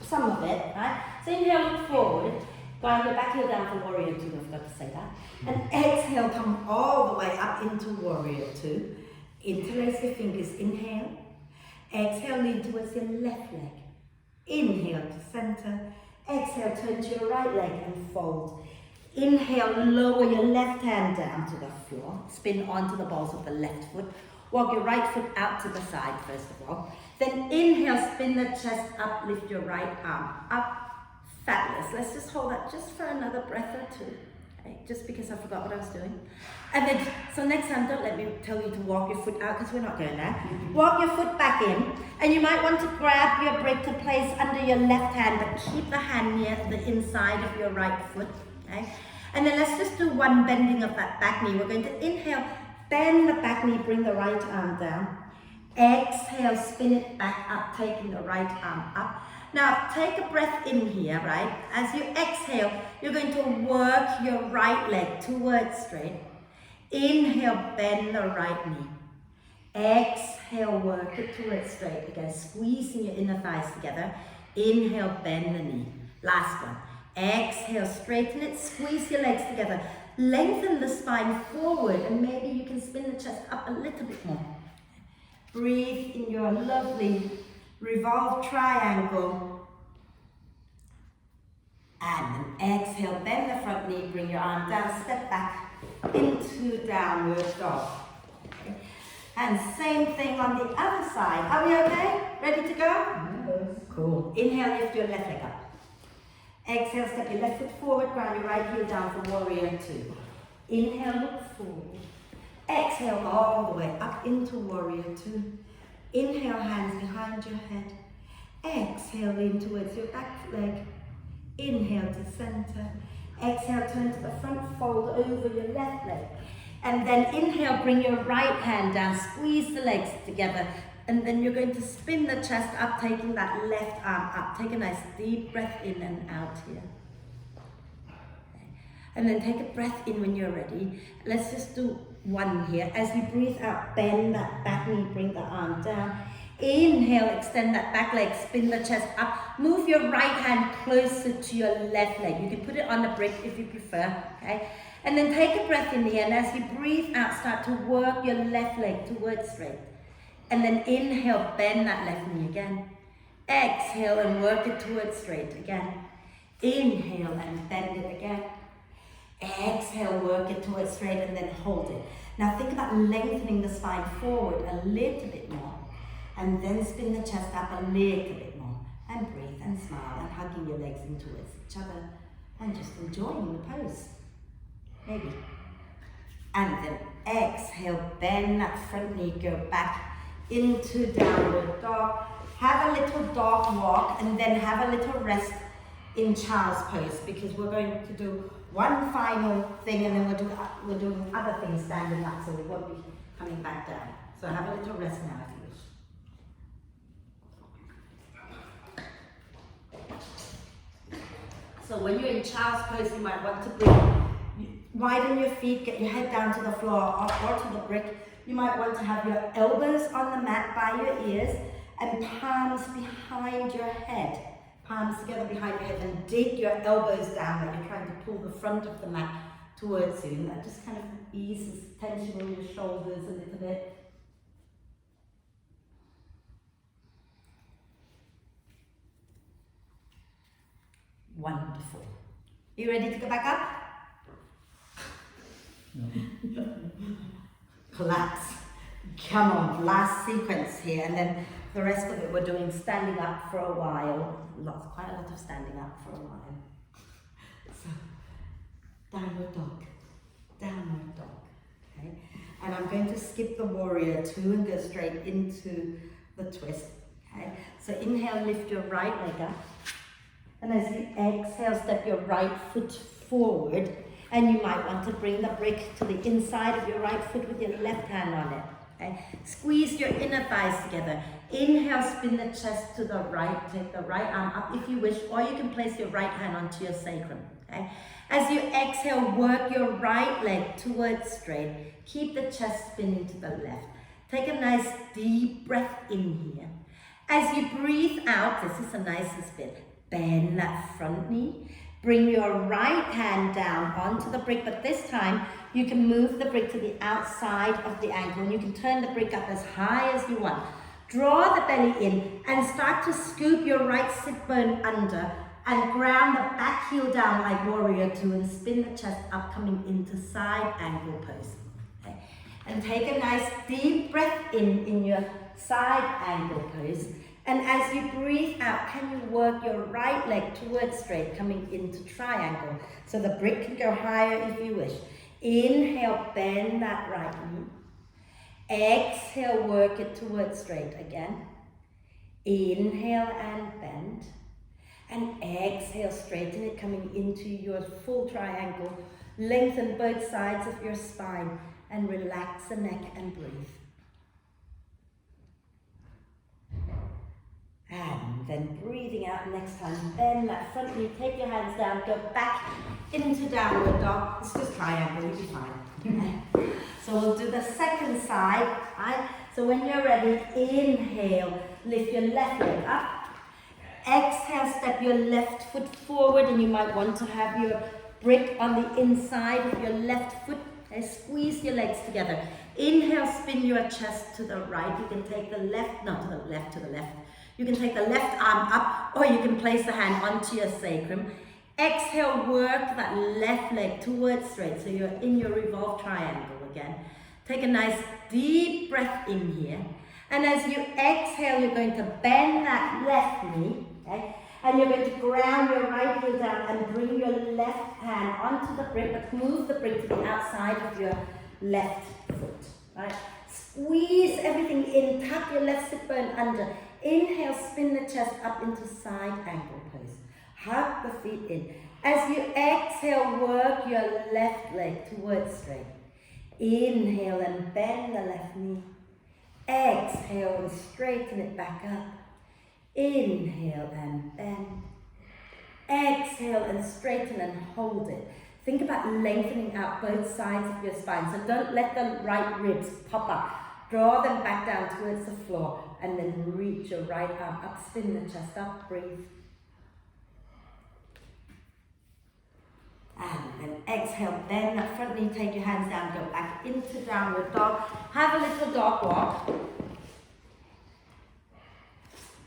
some of it, right? So inhale, look forward. Ground your back heel down for warrior two, I forgot to say that. And exhale, come all the way up into warrior two. Interlace your fingers, inhale. Exhale, lean towards your left leg. Inhale to center. Exhale, turn to your right leg and fold. Inhale, lower your left hand down to the floor. Spin onto the balls of the left foot. Walk your right foot out to the side, first of all. Then inhale, spin the chest up, lift your right arm up. Fabulous. Let's just hold that just for another breath or two. Okay? Just because I forgot what I was doing. And then, so next time, don't let me tell you to walk your foot out because we're not going there. Walk your foot back in. And you might want to grab your break to place under your left hand, but keep the hand near the inside of your right foot. Okay? And then let's just do one bending of that back knee. We're going to inhale, bend the back knee, bring the right arm down. Exhale, spin it back up, taking the right arm up. Now, take a breath in here, right? As you exhale, you're going to work your right leg towards straight. Inhale, bend the right knee. Exhale, work it towards straight again, squeezing your inner thighs together. Inhale, bend the knee. Last one. Exhale, straighten it, squeeze your legs together. Lengthen the spine forward and maybe you can spin the chest up a little bit more. Breathe in your lovely revolve triangle. And then exhale, bend the front knee, bring your arm down, step back into downward dog. Okay. And same thing on the other side. Are we okay? Ready to go? Yes. Cool. Inhale, lift your left leg up. Exhale, step your left foot forward, ground your right heel down for warrior two. Inhale, look forward. Exhale, all the way up into warrior two. Inhale, hands behind your head. Exhale, lean towards your back leg. Inhale to center. Exhale, turn to the front, fold over your left leg. And then inhale, bring your right hand down, squeeze the legs together. And then you're going to spin the chest up, taking that left arm up. Take a nice deep breath in and out here. And then take a breath in when you're ready. Let's just do one here. As you breathe out, bend that back knee, bring the arm down. Inhale, extend that back leg, spin the chest up. Move your right hand closer to your left leg. You can put it on the brick if you prefer, okay? And then take a breath in here, and as you breathe out, start to work your left leg towards straight. And then inhale, bend that left knee again. Exhale and work it towards straight again. Inhale and bend it again. Exhale, work it towards straight and then hold it. Now think about lengthening the spine forward a little bit more. And then spin the chest up a little bit more. And breathe and smile and hugging your legs in towards each other. And just enjoying the pose. Maybe. And then exhale, bend that front knee, go back into downward dog. Have a little dog walk and then have a little rest in child's pose, because we're going to do one final thing and then we're doing other things standing up, so we won't be coming back down. So have a little rest now if you wish. So when you're in child's pose, you might want to widen your feet, get your head down to the floor or to the brick. You might want to have your elbows on the mat by your ears and palms behind your head. Palms together behind your head, and dig your elbows down like you're trying to pull the front of the mat towards you. And that just kind of eases tension in your shoulders a little bit. Wonderful. You ready to go back up? No. Collapse. Come on, last sequence here, and then the rest of it we're doing standing up for a while. Quite a lot of standing up for a while. So, downward dog, okay? And I'm going to skip the warrior two and go straight into the twist, okay? So inhale, lift your right leg up. And as you exhale, step your right foot forward. And you might want to bring the brick to the inside of your right foot with your left hand on it. Okay? Squeeze your inner thighs together. Inhale, spin the chest to the right. Take the right arm up if you wish, or you can place your right hand onto your sacrum. Okay? As you exhale, work your right leg towards straight. Keep the chest spinning to the left. Take a nice deep breath in here. As you breathe out, this is the nicest bit. Bend that front knee. Bring your right hand down onto the brick, but this time you can move the brick to the outside of the ankle, and you can turn the brick up as high as you want. Draw the belly in and start to scoop your right sit bone under and ground the back heel down like warrior two and spin the chest up, coming into side angle pose. Okay. And take a nice deep breath in your side angle pose. And as you breathe out, can you work your right leg towards straight, coming into triangle? So the brick can go higher if you wish. Inhale, bend that right knee. Exhale, work it towards straight again. Inhale and bend. And exhale, straighten it, coming into your full triangle. Lengthen both sides of your spine and relax the neck and breathe. And then breathing out next time, bend that front knee, take your hands down, go back into downward dog. It's just triangle, you'll be fine. So we'll do the second side, right? So when you're ready, inhale, lift your left leg up. Exhale, step your left foot forward, and you might want to have your brick on the inside of your left foot. Okay, squeeze your legs together. Inhale, spin your chest to the right. You can take the left, no, to the left. You can take the left arm up, or you can place the hand onto your sacrum. Exhale, work that left leg towards straight, so you're in your revolved triangle again. Take a nice deep breath in here. And as you exhale, you're going to bend that left knee, okay? And you're going to ground your right heel down and bring your left hand onto the brick, but move the brick to the outside of your left foot, right? Squeeze everything in, tuck your left sit bone under. Inhale, spin the chest up into side angle pose. Hug the feet in. As you exhale, work your left leg towards straight. Inhale and bend the left knee. Exhale and straighten it back up. Inhale and bend. Exhale and straighten and hold it. Think about lengthening out both sides of your spine. So don't let the right ribs pop up. Draw them back down towards the floor and then reach your right arm up, spin the chest up, breathe. And then exhale, bend that front knee, take your hands down, go back into downward dog. Have a little dog walk.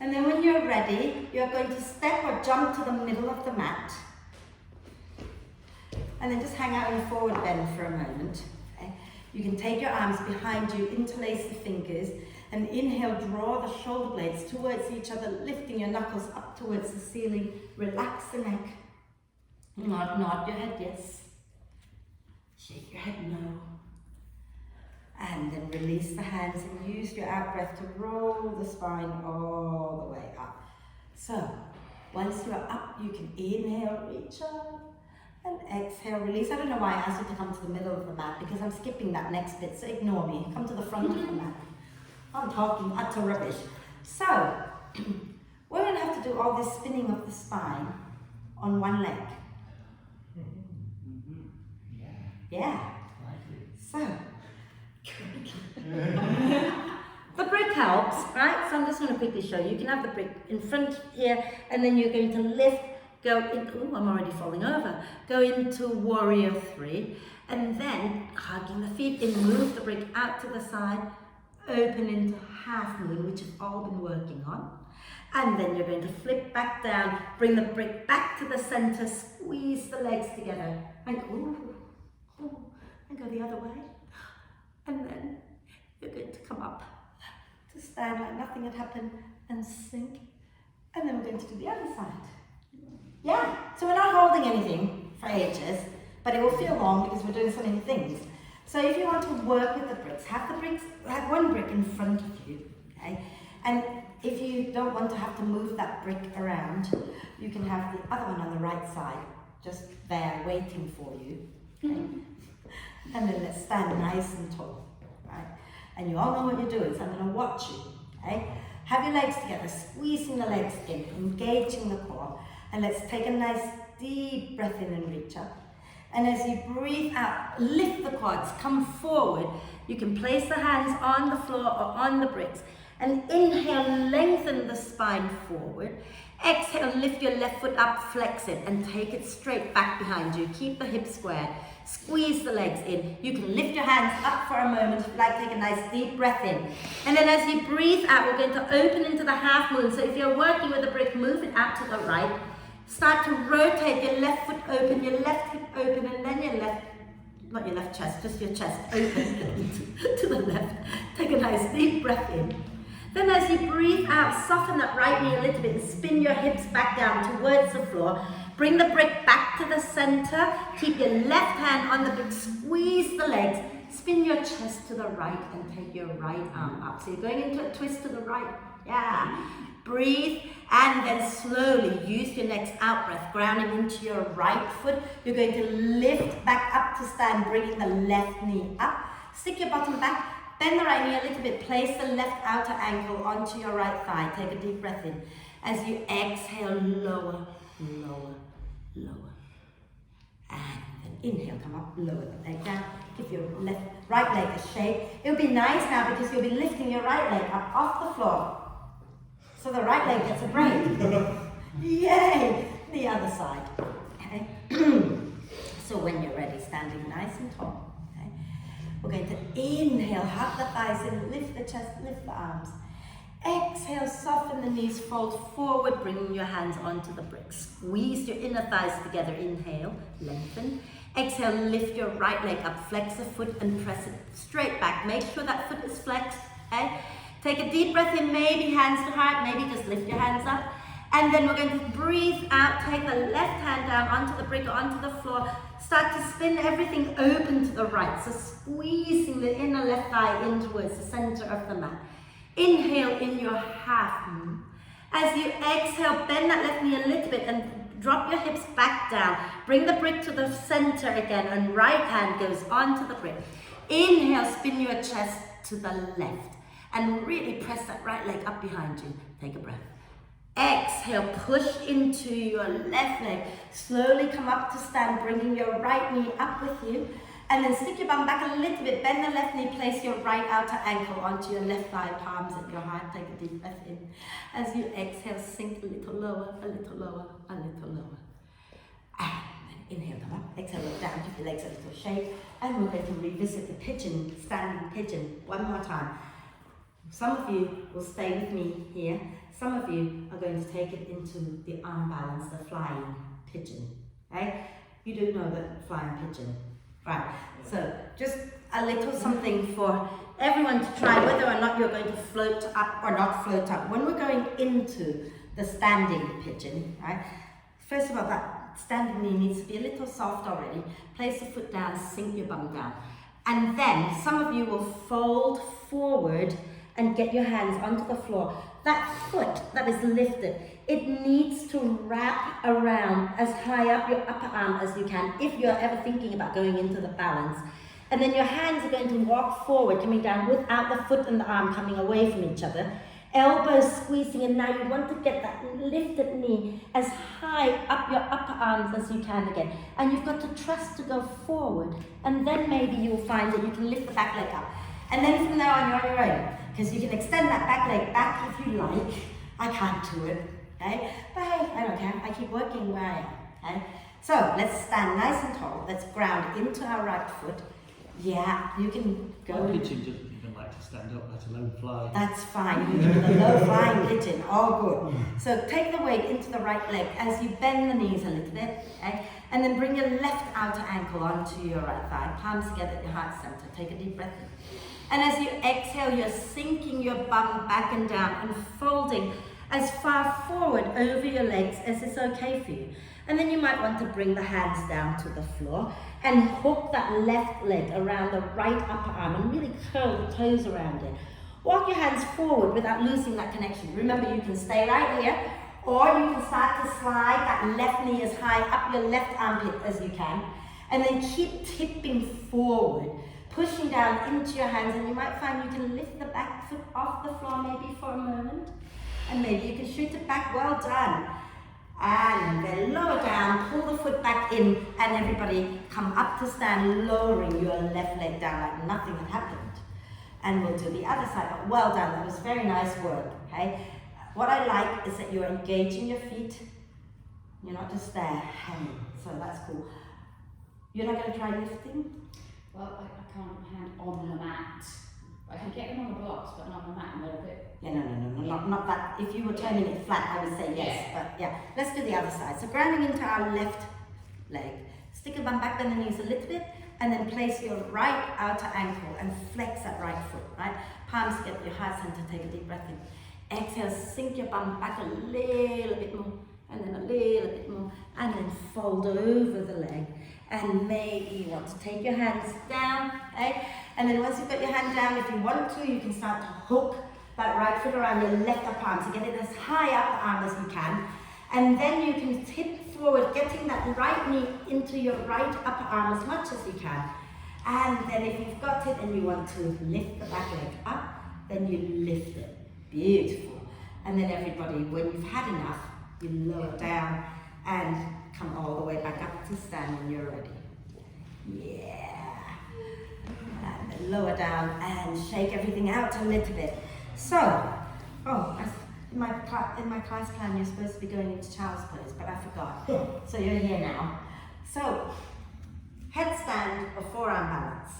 And then when you're ready, you're going to step or jump to the middle of the mat. And then just hang out in a forward bend for a moment. Okay? You can take your arms behind you, interlace the fingers, and inhale, draw the shoulder blades towards each other, lifting your knuckles up towards the ceiling. Relax the neck. Nod your head, yes. Shake your head, no. And then release the hands and use your out breath to roll the spine all the way up. So, once you're up, you can inhale, reach up, and exhale, release. I don't know why I asked you to come to the middle of the mat, because I'm skipping that next bit, so ignore me. Come to the front of the mat. I'm talking utter rubbish. So, we're going to have to do all this spinning of the spine on one leg. Yeah. So, the brick helps, right? So I'm just going to quickly show you. You can have the brick in front here, and then you're going to lift, go in. Oh, I'm already falling over. Go into warrior 3, and then hugging the feet in, move the brick out to the side, open into half moon, which you've all been working on. And then you're going to flip back down, bring the brick back to the center, squeeze the legs together, and and go the other way. And then you're going to come up to stand like nothing had happened and sink. And then we're going to do the other side. Yeah, so we're not holding anything for ages, but it will feel long because we're doing so many things. So if you want to work with the bricks, have one brick in front of you, okay? And if you don't want to have to move that brick around, you can have the other one on the right side, just there waiting for you, okay? And then let's stand nice and tall, right? And you all know what you're doing, so I'm going to watch you, okay? Have your legs together, squeezing the legs in, engaging the core. And let's take a nice deep breath in and reach up. And as you breathe out, lift the quads, come forward. You can place the hands on the floor or on the bricks. And inhale, lengthen the spine forward. Exhale, lift your left foot up, flex it, and take it straight back behind you. Keep the hips squared. Squeeze the legs in. You can lift your hands up for a moment if you like, take a nice deep breath in. And then as you breathe out, we're going to open into the half moon. So if you're working with the brick, move it out to the right. Start to rotate your left foot open, your left hip open, and then your left, not your left chest, just your chest open to the left. Take a nice deep breath in. Then as you breathe out, soften that right knee a little bit and spin your hips back down towards the floor. Bring the brick back to the center. Keep your left hand on the brick. Squeeze the legs. Spin your chest to the right and take your right arm up. So you're going into a twist to the right. Yeah. Breathe and then slowly use your next out breath, grounding into your right foot. You're going to lift back up to stand, bringing the left knee up. Stick your bottom back. Bend the right knee a little bit. Place the left outer ankle onto your right thigh. Take a deep breath in. As you exhale, lower, lower, lower. And then inhale, come up, lower the leg down. Give your right leg a shake. It'll be nice now because you'll be lifting your right leg up off the floor. So the right leg gets a break. Yay! The other side. Okay. So when you're ready, standing nice and tall. Okay. We're going to inhale, hug the thighs in, lift the chest, lift the arms. Exhale, soften the knees, fold forward, bringing your hands onto the bricks. Squeeze your inner thighs together. Inhale, lengthen. Exhale, lift your right leg up, flex the foot and press it straight back. Make sure that foot is flexed. Okay. Take a deep breath in, maybe hands to heart, maybe just lift your hands up. And then we're going to breathe out, take the left hand down onto the brick or onto the floor. Start to spin everything open to the right. So squeezing the inner left thigh in towards the center of the mat. Inhale in your half moon. As you exhale, bend that left knee a little bit and drop your hips back down. Bring the brick to the center again, and right hand goes onto the brick. Inhale, spin your chest to the left, and really press that right leg up behind you. Take a breath. Exhale, push into your left leg. Slowly come up to stand, bringing your right knee up with you. And then stick your bum back a little bit. Bend the left knee, place your right outer ankle onto your left thigh, palms at your heart. Take a deep breath in. As you exhale, sink a little lower, a little lower, a little lower. And then inhale, come up. Exhale, look down, give your legs a little shake. And we're going to revisit the pigeon, standing pigeon, one more time. Some of you will stay with me here. Some of you are going to take it into the arm balance, the flying pigeon. Okay? You do know the flying pigeon. Right, so just a little something for everyone to try, whether or not you're going to float up or not float up. When we're going into the standing pigeon, right, first of all, that standing knee needs to be a little soft already. Place the foot down, sink your bum down. And then some of you will fold forward and get your hands onto the floor. That foot that is lifted, it needs to wrap around as high up your upper arm as you can if you're ever thinking about going into the balance. And then your hands are going to walk forward, coming down without the foot and the arm coming away from each other. Elbows squeezing, and now you want to get that lifted knee as high up your upper arms as you can again. And you've got to trust to go forward, and then maybe you'll find that you can lift the back leg up. And then from now on, you're on your own, because you can extend that back leg back if you like. I can't do it, okay? But hey, I don't care. I keep working where I am, okay? So let's stand nice and tall. Let's ground into our right foot. Yeah, you can go. My pigeon doesn't even like to stand up, let alone fly. That's fine. You can do the low flying pigeon. All good. So take the weight into the right leg as you bend the knees a little bit, okay? And then bring your left outer ankle onto your right thigh. Palms together at your heart center. Take a deep breath in. And as you exhale, you're sinking your bum back and down and folding as far forward over your legs as is okay for you. And then you might want to bring the hands down to the floor and hook that left leg around the right upper arm and really curl the toes around it. Walk your hands forward without losing that connection. Remember, you can stay right here, or you can start to slide that left knee as high up your left armpit as you can. And then keep tipping forward, pushing down into your hands, and you might find you can lift the back foot off the floor maybe for a moment, and maybe you can shoot it back. Well done. And then lower down, pull the foot back in, and everybody come up to stand, lowering your left leg down like nothing had happened. And we'll do the other side. But well done, that was very nice work, okay? What I like is that you're engaging your feet. You're not just there hanging, so that's cool. You're not going to try lifting? Well, I can't hand on the mat. I can get them on the blocks, but not on the mat a little bit. Yeah, no, not that. If you were turning it flat, I would say yes, but yeah. Let's do the other side. So grounding into our left leg. Stick your bum back, bend the knees a little bit, and then place your right outer ankle and flex that right foot, right? Palms together, your heart center, take a deep breath in. Exhale, sink your bum back a little bit more, and then a little bit more, and then fold over the leg. And maybe you want to take your hands down, okay? And then once you've got your hand down, if you want to, you can start to hook that right foot around your left upper arm to get it as high up the arm as you can. And then you can tip forward, getting that right knee into your right upper arm as much as you can. And then if you've got it and you want to lift the back leg up, then you lift it. Beautiful. And then everybody, when you've had enough, you lower down and come all the way back up to stand when you're ready. Yeah. And then lower down and shake everything out a little bit. So, in my class plan, you're supposed to be going into child's pose, but I forgot. So you're here now. So, headstand or forearm balance.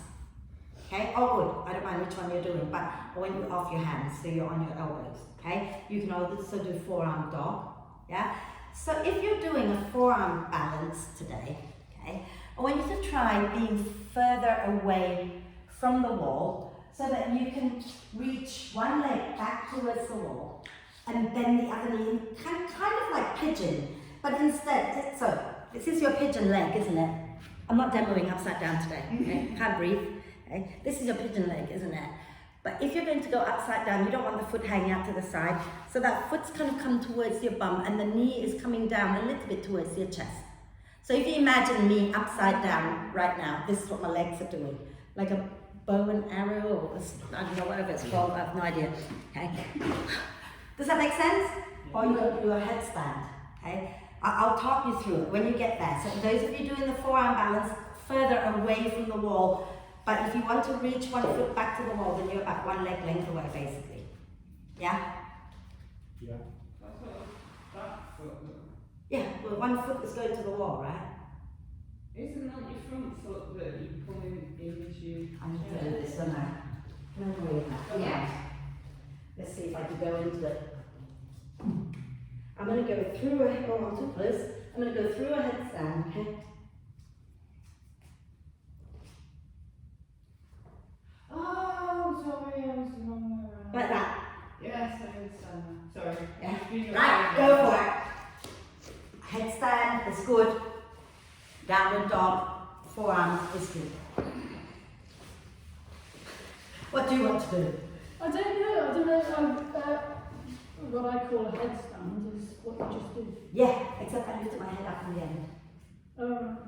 Okay, all good. I don't mind which one you're doing, but I want you off your hands, so you're on your elbows. Okay, you can also do forearm dog. Yeah. So if you're doing a forearm balance today, okay, I want you to try being further away from the wall so that you can reach one leg back towards the wall and bend the other knee, kind of like pigeon, but instead, so this is your pigeon leg, isn't it? I'm not demoing upside down today, okay? Can't breathe. Okay? This is your pigeon leg, isn't it? But if you're going to go upside down, you don't want the foot hanging out to the side. So that foot's kind of come towards your bum and the knee is coming down a little bit towards your chest. So if you imagine me upside down right now, this is what my legs are doing. Like a bow and arrow, or I don't know, whatever it's called, I have no idea. Okay. Does that make sense? Or you do a headstand. Okay. I'll talk you through it when you get there. So those of you doing the forearm balance, further away from the wall. But if you want to reach one foot back to the wall, then you're about one leg length away, basically. Yeah? Yeah. Yeah, well, one foot is going to the wall, right? Isn't that your front foot that you come into? I need to do this, don't I? Can I move that? Yeah. Let's see if I can go into it. I'm going to go through a, oh, I'm too close. I'm going to go through a headstand, okay? Oh, sorry, I was the wrong way around. Like that. Yes, I understand that. Sorry. Yeah. Right, go for it. Headstand is good. Downward dog, forearms is good. What do you want to do? I don't know. What I call a headstand is what you just did. Yeah, except I lifted my head up in the end.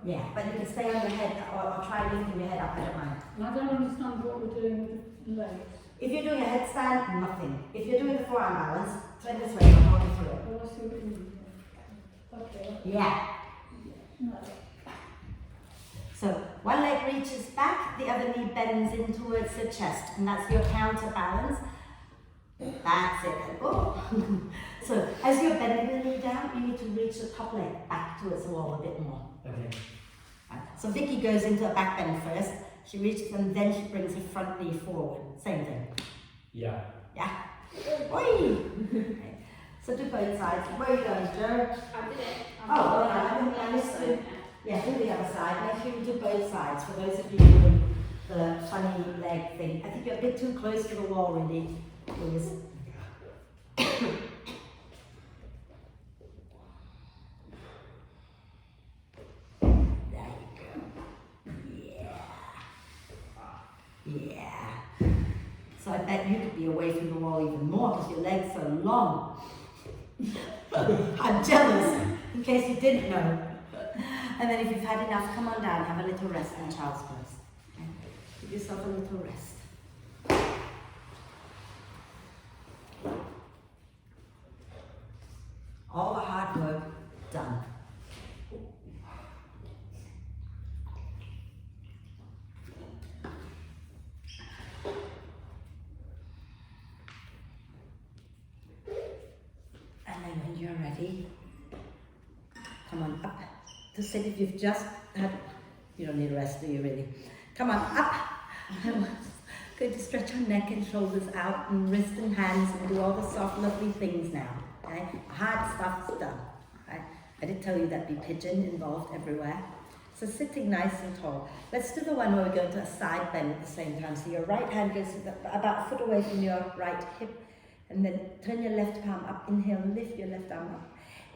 Yeah, but you can stay on your head or try lifting your head up, I don't mind. And I don't understand what we're doing with the legs. If you're doing a headstand, nothing. If you're doing the forearm balance, turn this way, I'll walk you through it. Oh, I see what you mean. Okay. Yeah. No. So one leg reaches back, the other knee bends in towards the chest, and that's your counterbalance. That's it. Oh. So as you're bending the knee down, you need to reach the top leg back towards the wall a bit more. Okay. Right. So Vicky goes into a back bend first. She reaches and then she brings her front knee forward. Same thing. Yeah. Yeah. Oi! Okay. So do both sides. Where are you going, Joe? I did it. Oh, okay. I missed it. Yeah, do the other side. Make sure you do both sides. For those of you doing the funny leg thing, I think you're a bit too close to the wall, really. Please. There you go. Yeah. Yeah. So I bet you could be away from the wall even more because your legs are long. I'm jealous, in case you didn't know. And then if you've had enough, come on down, have a little rest in child's pose. Okay? Give yourself a little rest. All the hard work done. And then when you're ready, come on up. To sit if you've just had, you don't need a rest, do you really? Come on up. I'm going to stretch your neck and shoulders out and wrist and hands and do all the soft, lovely things now. Okay? Hard stuff's done. Right? I did tell you there'd be pigeon involved everywhere. So sitting nice and tall. Let's do the one where we go to a side bend at the same time. So your right hand goes about a foot away from your right hip. And then turn your left palm up. Inhale, lift your left arm up.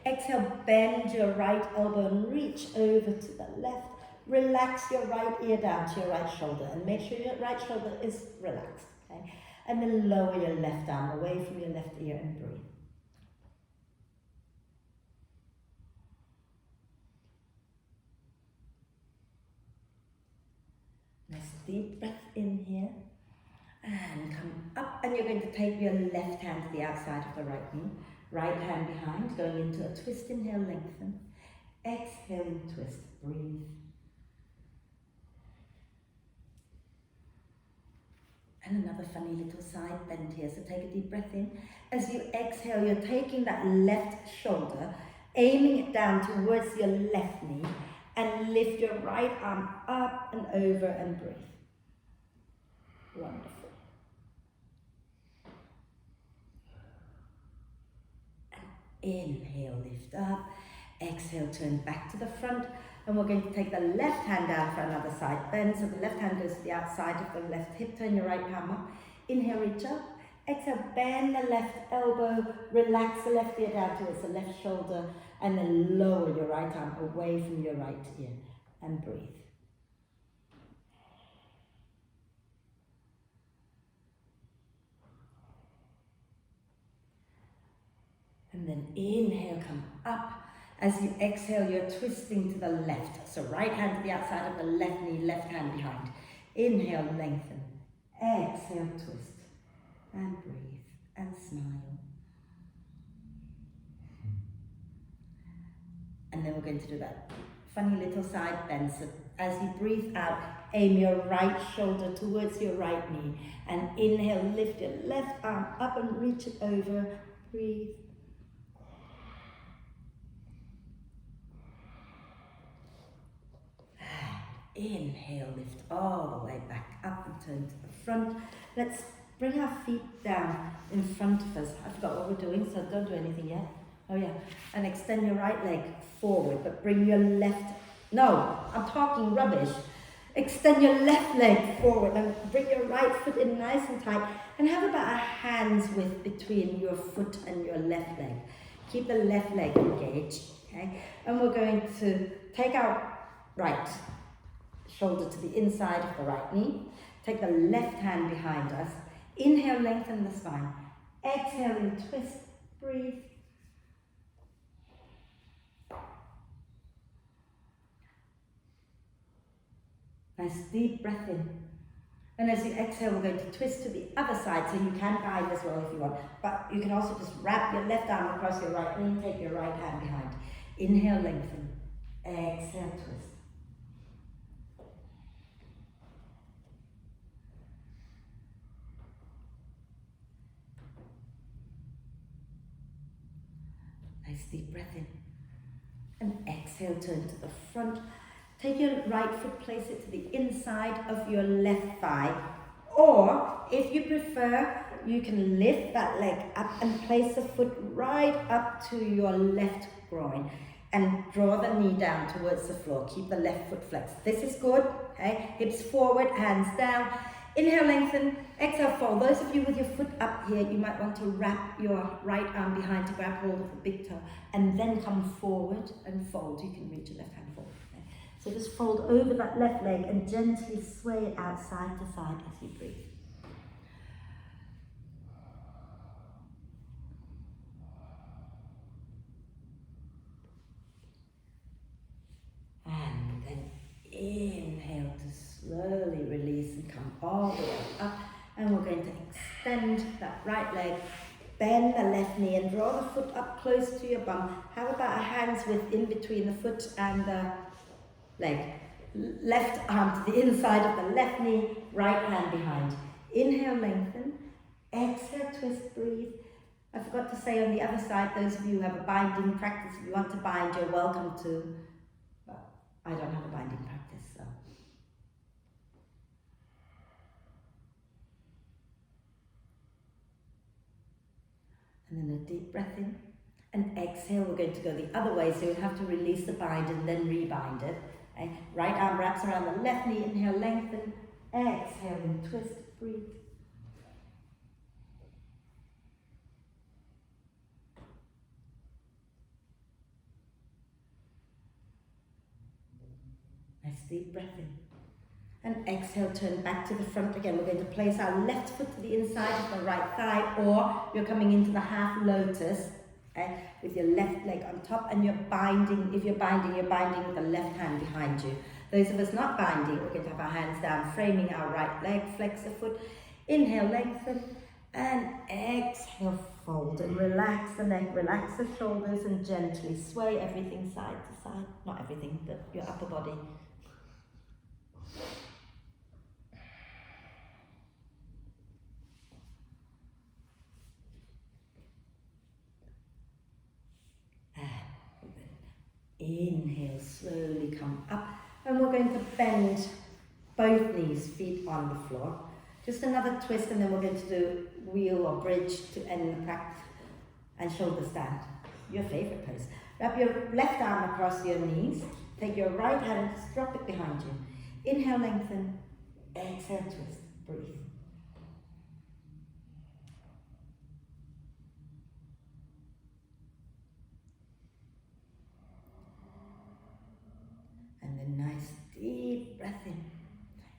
Exhale, bend your right elbow and reach over to the left. Relax your right ear down to your right shoulder and make sure your right shoulder is relaxed. Okay? And then lower your left arm away from your left ear and breathe. Nice deep breath in here. And come up, and you're going to take your left hand to the outside of the right knee. Right hand behind, going into a twist, inhale, lengthen. Exhale, twist, breathe. And another funny little side bend here, so take a deep breath in. As you exhale, you're taking that left shoulder, aiming it down towards your left knee, and lift your right arm up and over and breathe. Wonderful. Inhale, lift up. Exhale, turn back to the front. And we're going to take the left hand down for another side bend. So the left hand goes to the outside of the left hip. Turn your right palm up. Inhale, reach up. Exhale, bend the left elbow. Relax the left ear down towards the left shoulder. And then lower your right arm away from your right ear. And breathe. then inhale, come up. As you exhale, you're twisting to the left. So right hand to the outside of the left knee, left hand behind. Inhale, lengthen. Exhale, twist. And breathe and smile. And then we're going to do that funny little side bend. So as you breathe out, aim your right shoulder towards your right knee. And inhale, lift your left arm up and reach it over. Breathe. Inhale, lift all the way back up and turn to the front. Let's bring our feet down in front of us. I forgot what we're doing, so don't do anything yet. Oh yeah. And extend your right leg forward, but bring your left... No, I'm talking rubbish. Extend your left leg forward and bring your right foot in nice and tight and have about a hand's width between your foot and your left leg. Keep the left leg engaged, okay? And we're going to take our right shoulder to the inside of the right knee. Take the left hand behind us. Inhale, lengthen the spine. Exhale and twist. Breathe. Nice deep breath in. And as you exhale, we're going to twist to the other side, so you can guide as well if you want. But you can also just wrap your left arm across your right knee, take your right hand behind. Inhale, lengthen. Exhale, twist. Nice deep breath in. And exhale, turn to the front. Take your right foot, place it to the inside of your left thigh. Or, if you prefer, you can lift that leg up and place the foot right up to your left groin. And draw the knee down towards the floor. Keep the left foot flexed. This is good, okay? Hips forward, hands down. Inhale, lengthen. Exhale, fold. Those of you with your foot up here, you might want to wrap your right arm behind to grab hold of the big toe. And then come forward and fold. You can reach your left hand forward. Okay? So just fold over that left leg and gently sway it out side to side as you breathe. And then inhale to slowly release and come all the way up. And we're going to extend that right leg, bend the left knee and draw the foot up close to your bum. Have about a hand's width in between the foot and the leg. Left arm to the inside of the left knee, right hand behind. Inhale, lengthen. Exhale, twist, breathe. I forgot to say on the other side, those of you who have a binding practice, if you want to bind, you're welcome to. But I don't have a binding practice, so. And then a deep breath in. And exhale, we're going to go the other way, so you'll have to release the bind and then rebind it. Okay? Right arm wraps around the left knee, inhale, lengthen. Exhale, and twist, breathe. Nice deep breath in. And exhale, turn back to the front again. We're going to place our left foot to the inside of the right thigh, or you're coming into the half lotus, okay, with your left leg on top, and you're binding. If you're binding with the left hand behind you. Those of us not binding, we're going to have our hands down, framing our right leg, flex the foot. Inhale, lengthen, and exhale, fold, and relax the neck, relax the shoulders, and gently sway everything side to side. Not everything, but your upper body. Inhale, slowly come up, and we're going to bend both knees, feet on the floor. Just another twist, and then we're going to do wheel or bridge to end the practice, and shoulder stand, your favorite pose. Wrap your left arm across your knees, take your right hand, just drop it behind you. Inhale, lengthen, exhale, twist, breathe. Nice deep breath in.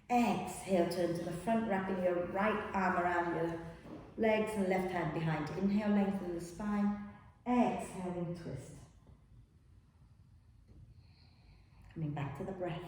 Exhale, turn to the front, wrapping your right arm around your legs and left hand behind. Inhale, lengthen the spine. Exhaling, twist. Coming back to the breath.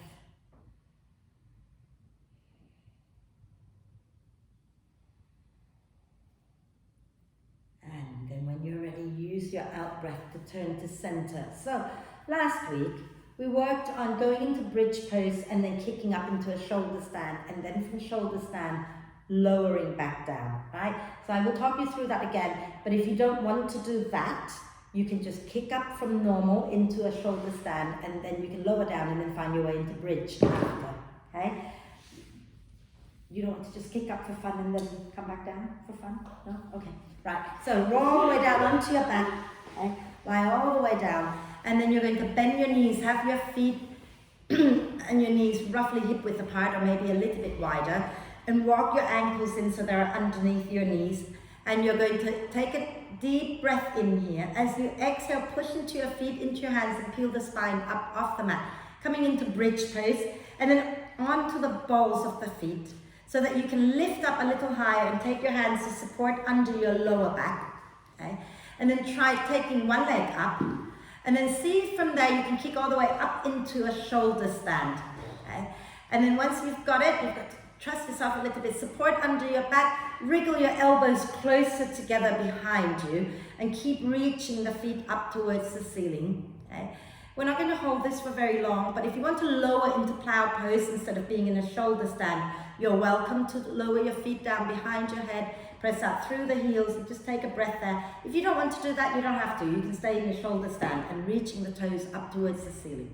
And then when you're ready, use your out breath to turn to center. So last week, we worked on going into bridge pose and then kicking up into a shoulder stand, and then from shoulder stand, lowering back down, right? So I will talk you through that again, but if you don't want to do that, you can just kick up from normal into a shoulder stand, and then you can lower down and then find your way into bridge after, okay? You don't want to just kick up for fun and then come back down for fun? No? Okay, right. So roll all the way down onto your back, okay? Lie all the way down, and then you're going to bend your knees, have your feet and your knees roughly hip width apart, or maybe a little bit wider, and walk your ankles in so they're underneath your knees. And you're going to take a deep breath in here. As you exhale, push into your feet, into your hands, and peel the spine up off the mat. Coming into bridge pose, and then onto the balls of the feet, so that you can lift up a little higher and take your hands to support under your lower back. Okay? And then try taking one leg up, and then see from there you can kick all the way up into a shoulder stand. Okay? And then once you've got it, you've got to trust yourself a little bit, support under your back, wriggle your elbows closer together behind you, and keep reaching the feet up towards the ceiling. Okay? We're not going to hold this for very long, but if you want to lower into plow pose instead of being in a shoulder stand, you're welcome to lower your feet down behind your head, press out through the heels, and just take a breath there. If you don't want to do that, you don't have to. You can stay in the shoulder stand and reaching the toes up towards the ceiling.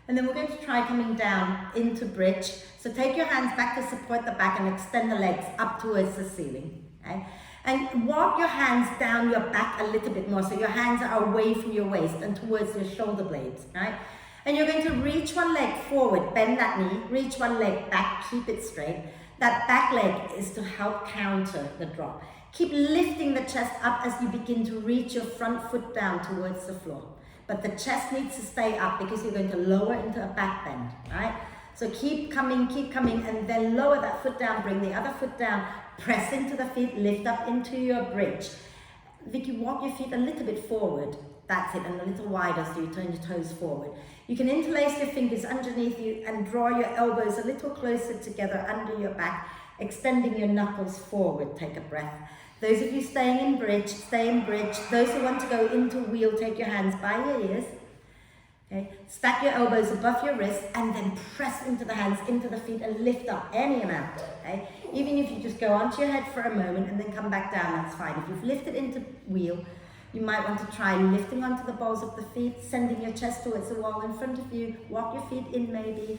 And then we're going to try coming down into bridge. So take your hands back to support the back and extend the legs up towards the ceiling. Okay? And walk your hands down your back a little bit more, so your hands are away from your waist and towards your shoulder blades, right? And you're going to reach one leg forward, bend that knee, reach one leg back, keep it straight. That back leg is to help counter the drop. Keep lifting the chest up as you begin to reach your front foot down towards the floor. But the chest needs to stay up because you're going to lower into a back bend, right? So keep coming, and then lower that foot down, bring the other foot down, press into the feet, lift up into your bridge. Vicky, walk your feet a little bit forward. That's it, and a little wider so you turn your toes forward. You can interlace your fingers underneath you and draw your elbows a little closer together under your back, extending your knuckles forward. Take a breath. Those of you staying in bridge, stay in bridge. Those who want to go into wheel, take your hands by your ears. Okay. Stack your elbows above your wrists and then press into the hands, into the feet, and lift up any amount. Okay. Even if you just go onto your head for a moment and then come back down, that's fine. If you've lifted into wheel, you might want to try lifting onto the balls of the feet, sending your chest towards the wall in front of you. Walk your feet in maybe,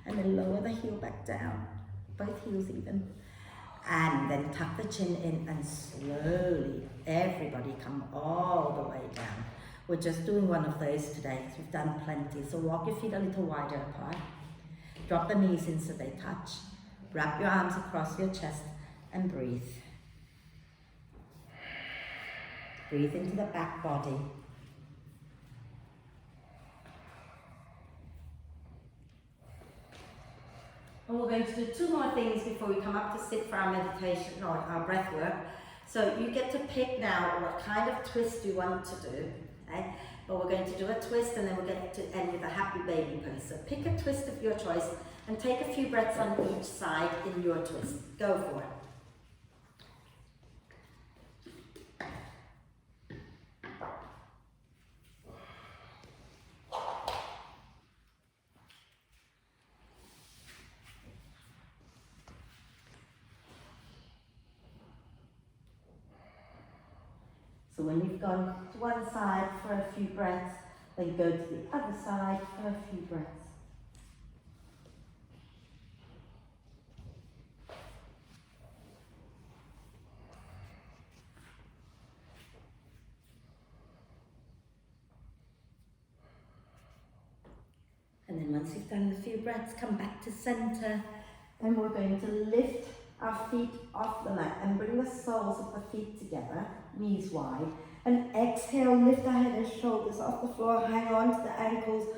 and then lower the heel back down. Both heels even. And then tuck the chin in and slowly, everybody come all the way down. We're just doing one of those today because we've done plenty. So walk your feet a little wider apart. Drop the knees in so they touch. Wrap your arms across your chest and breathe. Breathe into the back body. And we're going to do two more things before we come up to sit for our meditation or our breath work. So you get to pick now what kind of twist you want to do. Okay? But we're going to do a twist and then we're going to end with a happy baby pose. So pick a twist of your choice and take a few breaths on each side in your twist. Go for it. So when you've gone to one side for a few breaths, then go to the other side for a few breaths. And then once you've done a few breaths, come back to center, and we're going to lift our feet off the mat and bring the soles of the feet together, knees wide, and exhale, lift the head and shoulders off the floor, hang on to the ankles,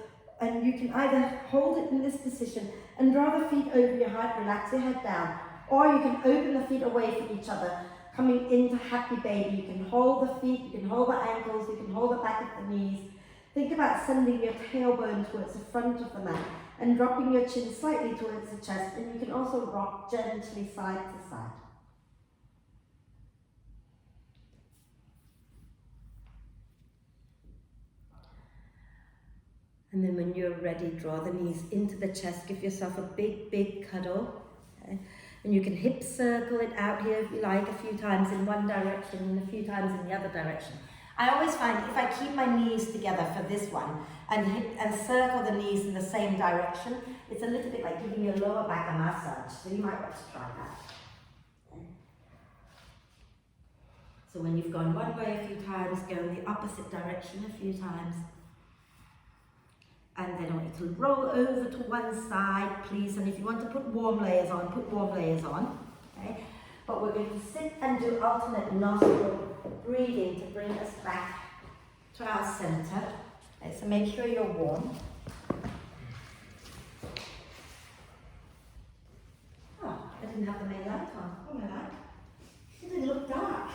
and you can either hold it in this position and draw the feet over your heart, relax your head down, or you can open the feet away from each other coming into happy baby. You can hold the feet, you can hold the ankles, you can hold the back of the knees. Think about sending your tailbone towards the front of the mat and dropping your chin slightly towards the chest, and you can also rock gently side to side. And then when you're ready, draw the knees into the chest, give yourself a big, big cuddle. Okay? And you can hip circle it out here if you like, a few times in one direction and a few times in the other direction. I always find if I keep my knees together for this one and circle the knees in the same direction, it's a little bit like giving your lower back a massage. So you might want to try that. Okay? So when you've gone one way a few times, go in the opposite direction a few times. And then I want you to roll over to one side, please. And if you want to put warm layers on, put warm layers on. Okay? But we're going to sit and do alternate nostril breathing to bring us back to our center. Okay, so make sure you're warm. Oh, I didn't have the main light on. Oh, my light. It didn't look dark.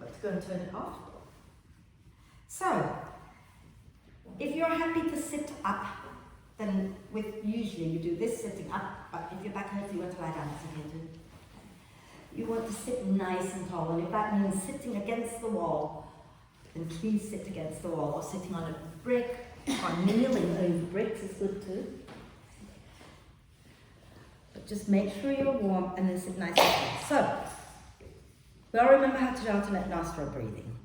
Let's go and turn it off. So, if you're happy to sit up, then usually you do this sitting up, but if your back hurts, you want to lie down, that's okay too. You want to sit nice and tall, and if that means sitting against the wall, then please sit against the wall, or sitting on a brick, or kneeling over bricks is good too. But just make sure you're warm and then sit nice and tall. So, we all remember how to do alternate nostril breathing,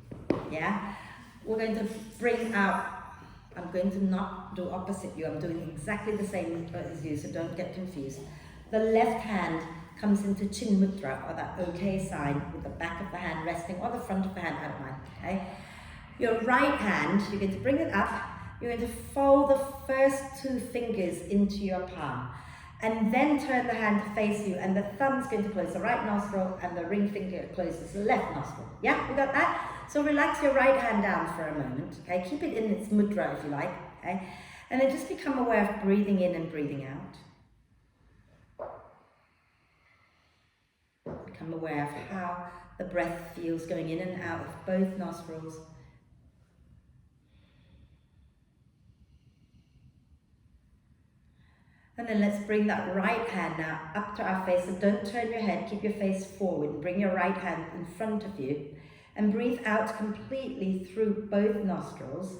yeah? We're going to bring out, I'm going to not do opposite you, I'm doing exactly the same as you, so don't get confused. The left hand comes into chin mudra, or that okay sign, with the back of the hand resting, or the front of the hand, I don't mind, okay? Your right hand, you're going to bring it up, you're going to fold the first two fingers into your palm, and then turn the hand to face you, and the thumb's going to close the right nostril, and the ring finger closes the left nostril. Yeah, we got that? So relax your right hand down for a moment, okay? Keep it in its mudra if you like, okay? And then just become aware of breathing in and breathing out. Become aware of how the breath feels going in and out of both nostrils. And then let's bring that right hand now up to our face. So don't turn your head, keep your face forward and bring your right hand in front of you. And breathe out completely through both nostrils.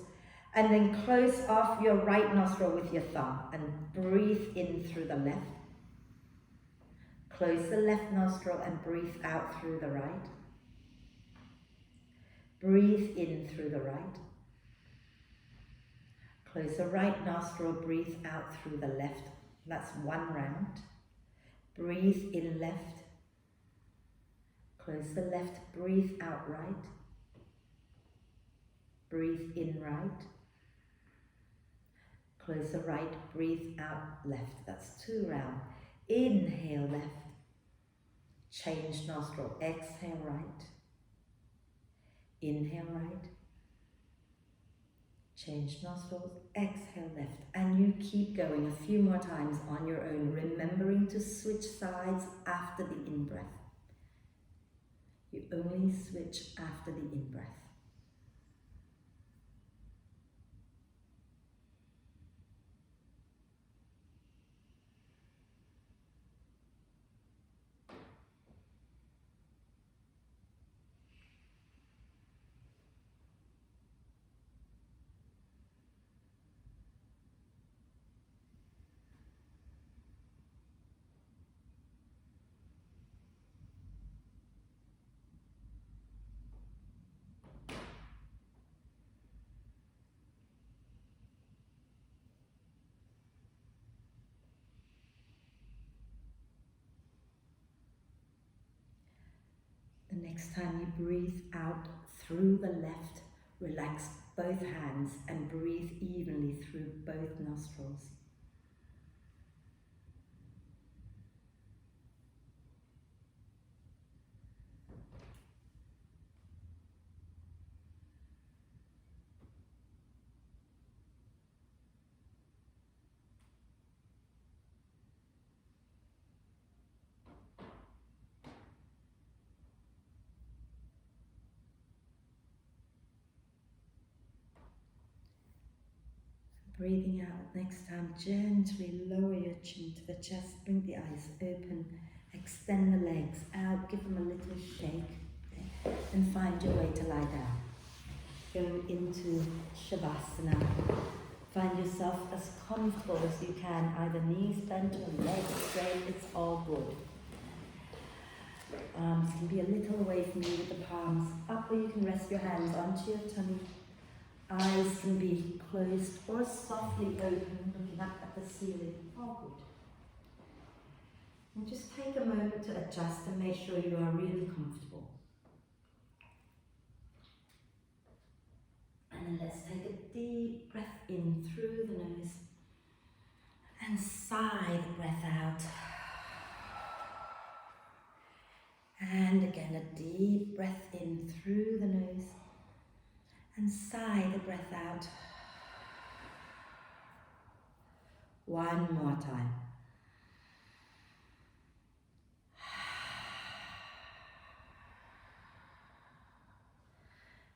And then close off your right nostril with your thumb and breathe in through the left. Close the left nostril and breathe out through the right. Breathe in through the right. Close the right nostril, breathe out through the left. That's one round. Breathe in left. Close the left, breathe out right. Breathe in right. Close the right, breathe out left. That's two rounds. Inhale left. Change nostril, exhale right. Inhale right. Change nostrils, exhale left. And you keep going a few more times on your own, remembering to switch sides after the in-breath. You only switch after the in-breath. The next time you breathe out through the left, relax both hands and breathe evenly through both nostrils. Breathing out next time, gently lower your chin to the chest, bring the eyes open, extend the legs out, give them a little shake, okay? And find your way to lie down. Go into Shavasana. Find yourself as comfortable as you can, either knees bent or legs straight, it's all good. Arms can be a little away from you with the palms up, or you can rest your hands onto your tummy. Eyes can be closed or softly open, looking up at the ceiling. All good. And just take a moment to adjust and make sure you are really comfortable. And then let's take a deep breath in through the nose and sigh the breath out. And again, a deep breath in through the nose and sigh the breath out. One more time.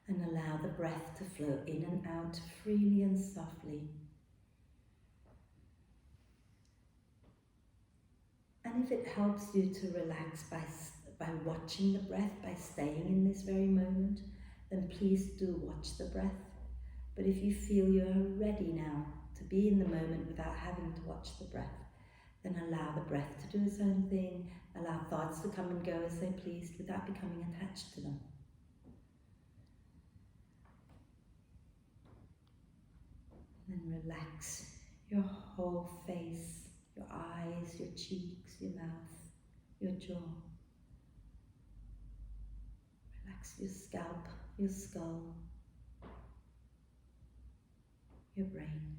And allow the breath to flow in and out freely and softly. And if it helps you to relax by watching the breath, by staying in this very moment, then please do watch the breath. But if you feel you are ready now to be in the moment without having to watch the breath, then allow the breath to do its own thing, allow thoughts to come and go as they please without becoming attached to them. And then relax your whole face, your eyes, your cheeks, your mouth, your jaw. Relax your scalp, your skull, your brain.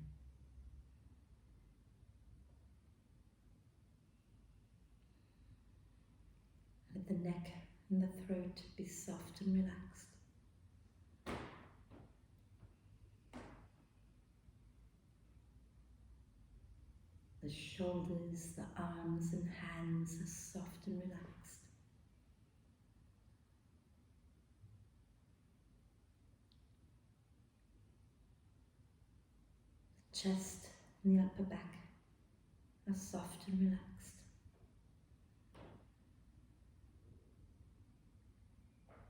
Let the neck and the throat be soft and relaxed. The shoulders, the arms and hands are soft and relaxed. The chest and the upper back are soft and relaxed.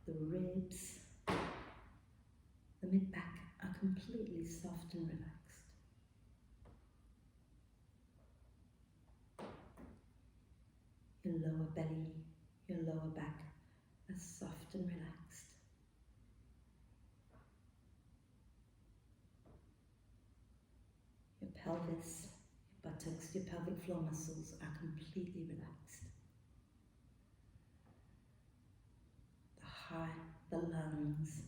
The ribs, the mid-back are completely soft and relaxed. Your lower belly, your lower back are soft and relaxed. Your pelvis, your buttocks, your pelvic floor muscles are completely relaxed. The heart, the lungs,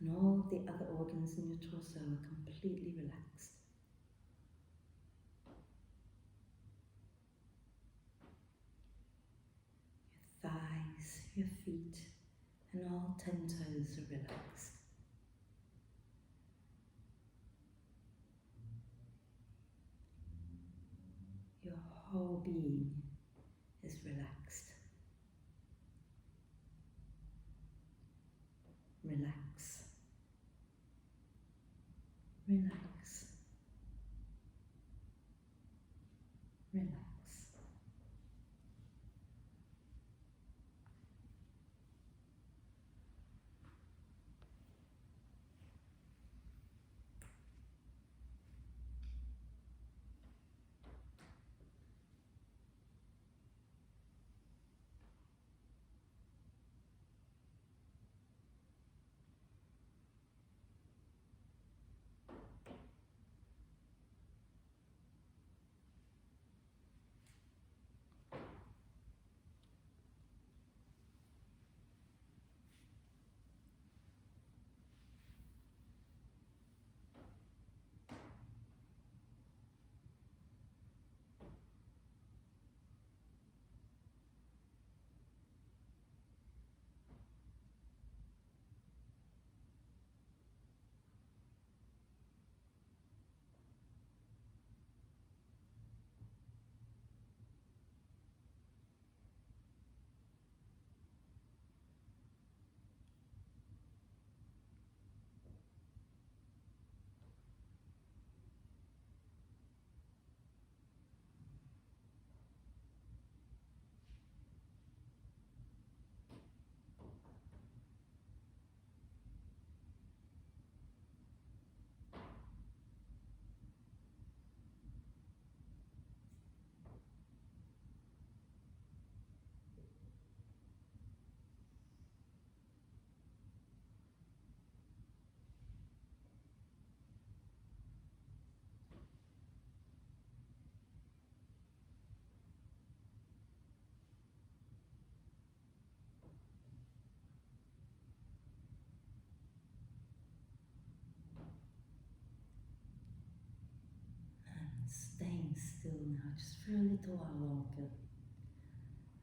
and all the other organs in your torso are completely relaxed. Your thighs, your feet, and all 10 toes are relaxed. Your whole being is relaxed. Relax. Relax. Relax. Staying still now, just for a little while longer.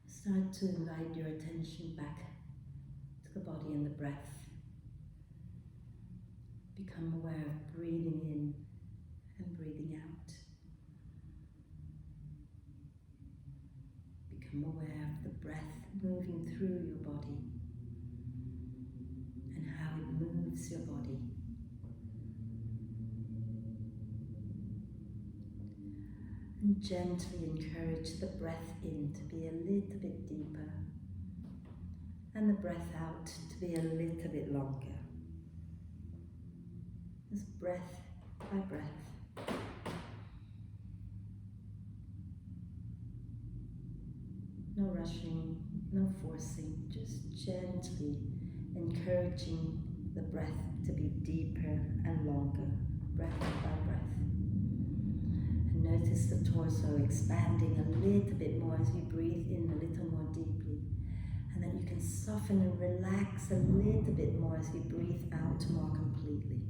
Start to invite your attention back to the body and the breath. Become aware of breathing in and breathing out. Become aware of the breath moving through your body and how it moves your body. And gently encourage the breath in to be a little bit deeper and the breath out to be a little bit longer. Just breath by breath. No rushing, no forcing, just gently encouraging the breath to be deeper and longer, breath by breath. And notice the torso expanding a little bit more as you breathe in a little more deeply. And then you can soften and relax a little bit more as you breathe out more completely.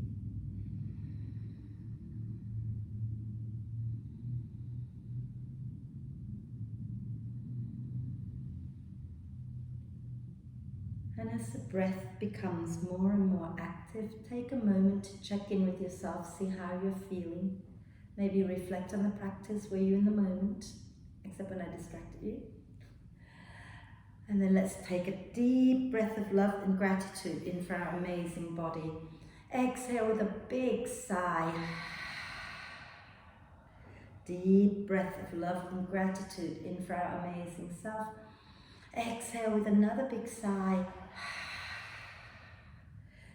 And as the breath becomes more and more active, take a moment to check in with yourself, see how you're feeling. Maybe reflect on the practice. Were you in the moment? Except when I distracted you. And then let's take a deep breath of love and gratitude in for our amazing body. Exhale with a big sigh. Deep breath of love and gratitude in for our amazing self. Exhale with another big sigh.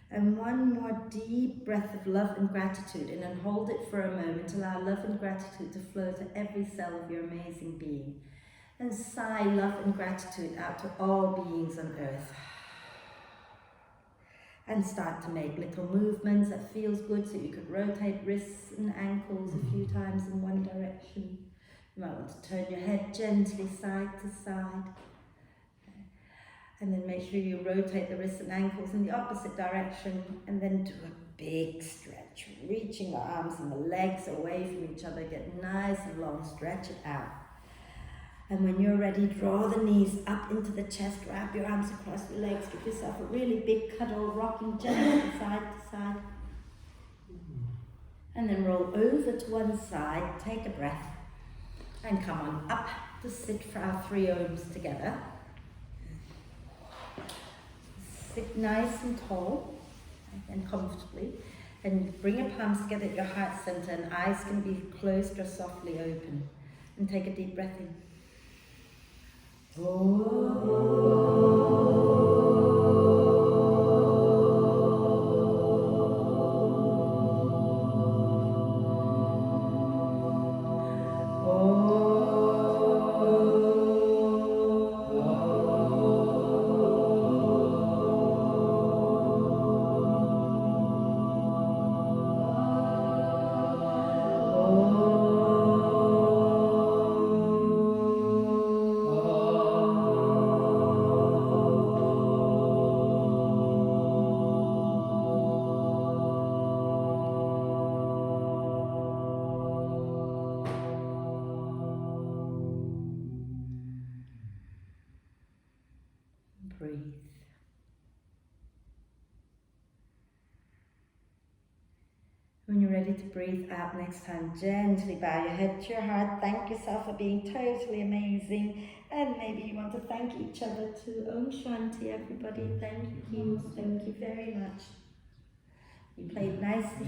And one more deep breath of love and gratitude in, and hold it for a moment. Allow love and gratitude to flow to every cell of your amazing being. And sigh love and gratitude out to all beings on earth. And start to make little movements that feels good, so you could rotate wrists and ankles a few times in one direction. You might want to turn your head gently side to side. And then make sure you rotate the wrists and ankles in the opposite direction, and then do a big stretch, reaching the arms and the legs away from each other. Get nice and long, stretch it out. And when you're ready, draw the knees up into the chest, wrap your arms across your legs, give yourself a really big cuddle, rocking gently side to side. And then roll over to one side, take a breath, and come on up to sit for our 3 Oms together. Sit nice and tall and comfortably, and bring your palms together at your heart center, and eyes can be closed or softly open. And take a deep breath in. Breathe. When you're ready to breathe out next time, gently bow your head to your heart. Thank yourself for being totally amazing. And maybe you want to thank each other too. Om Shanti, everybody. Thank you. Thank you very much. You played nicely.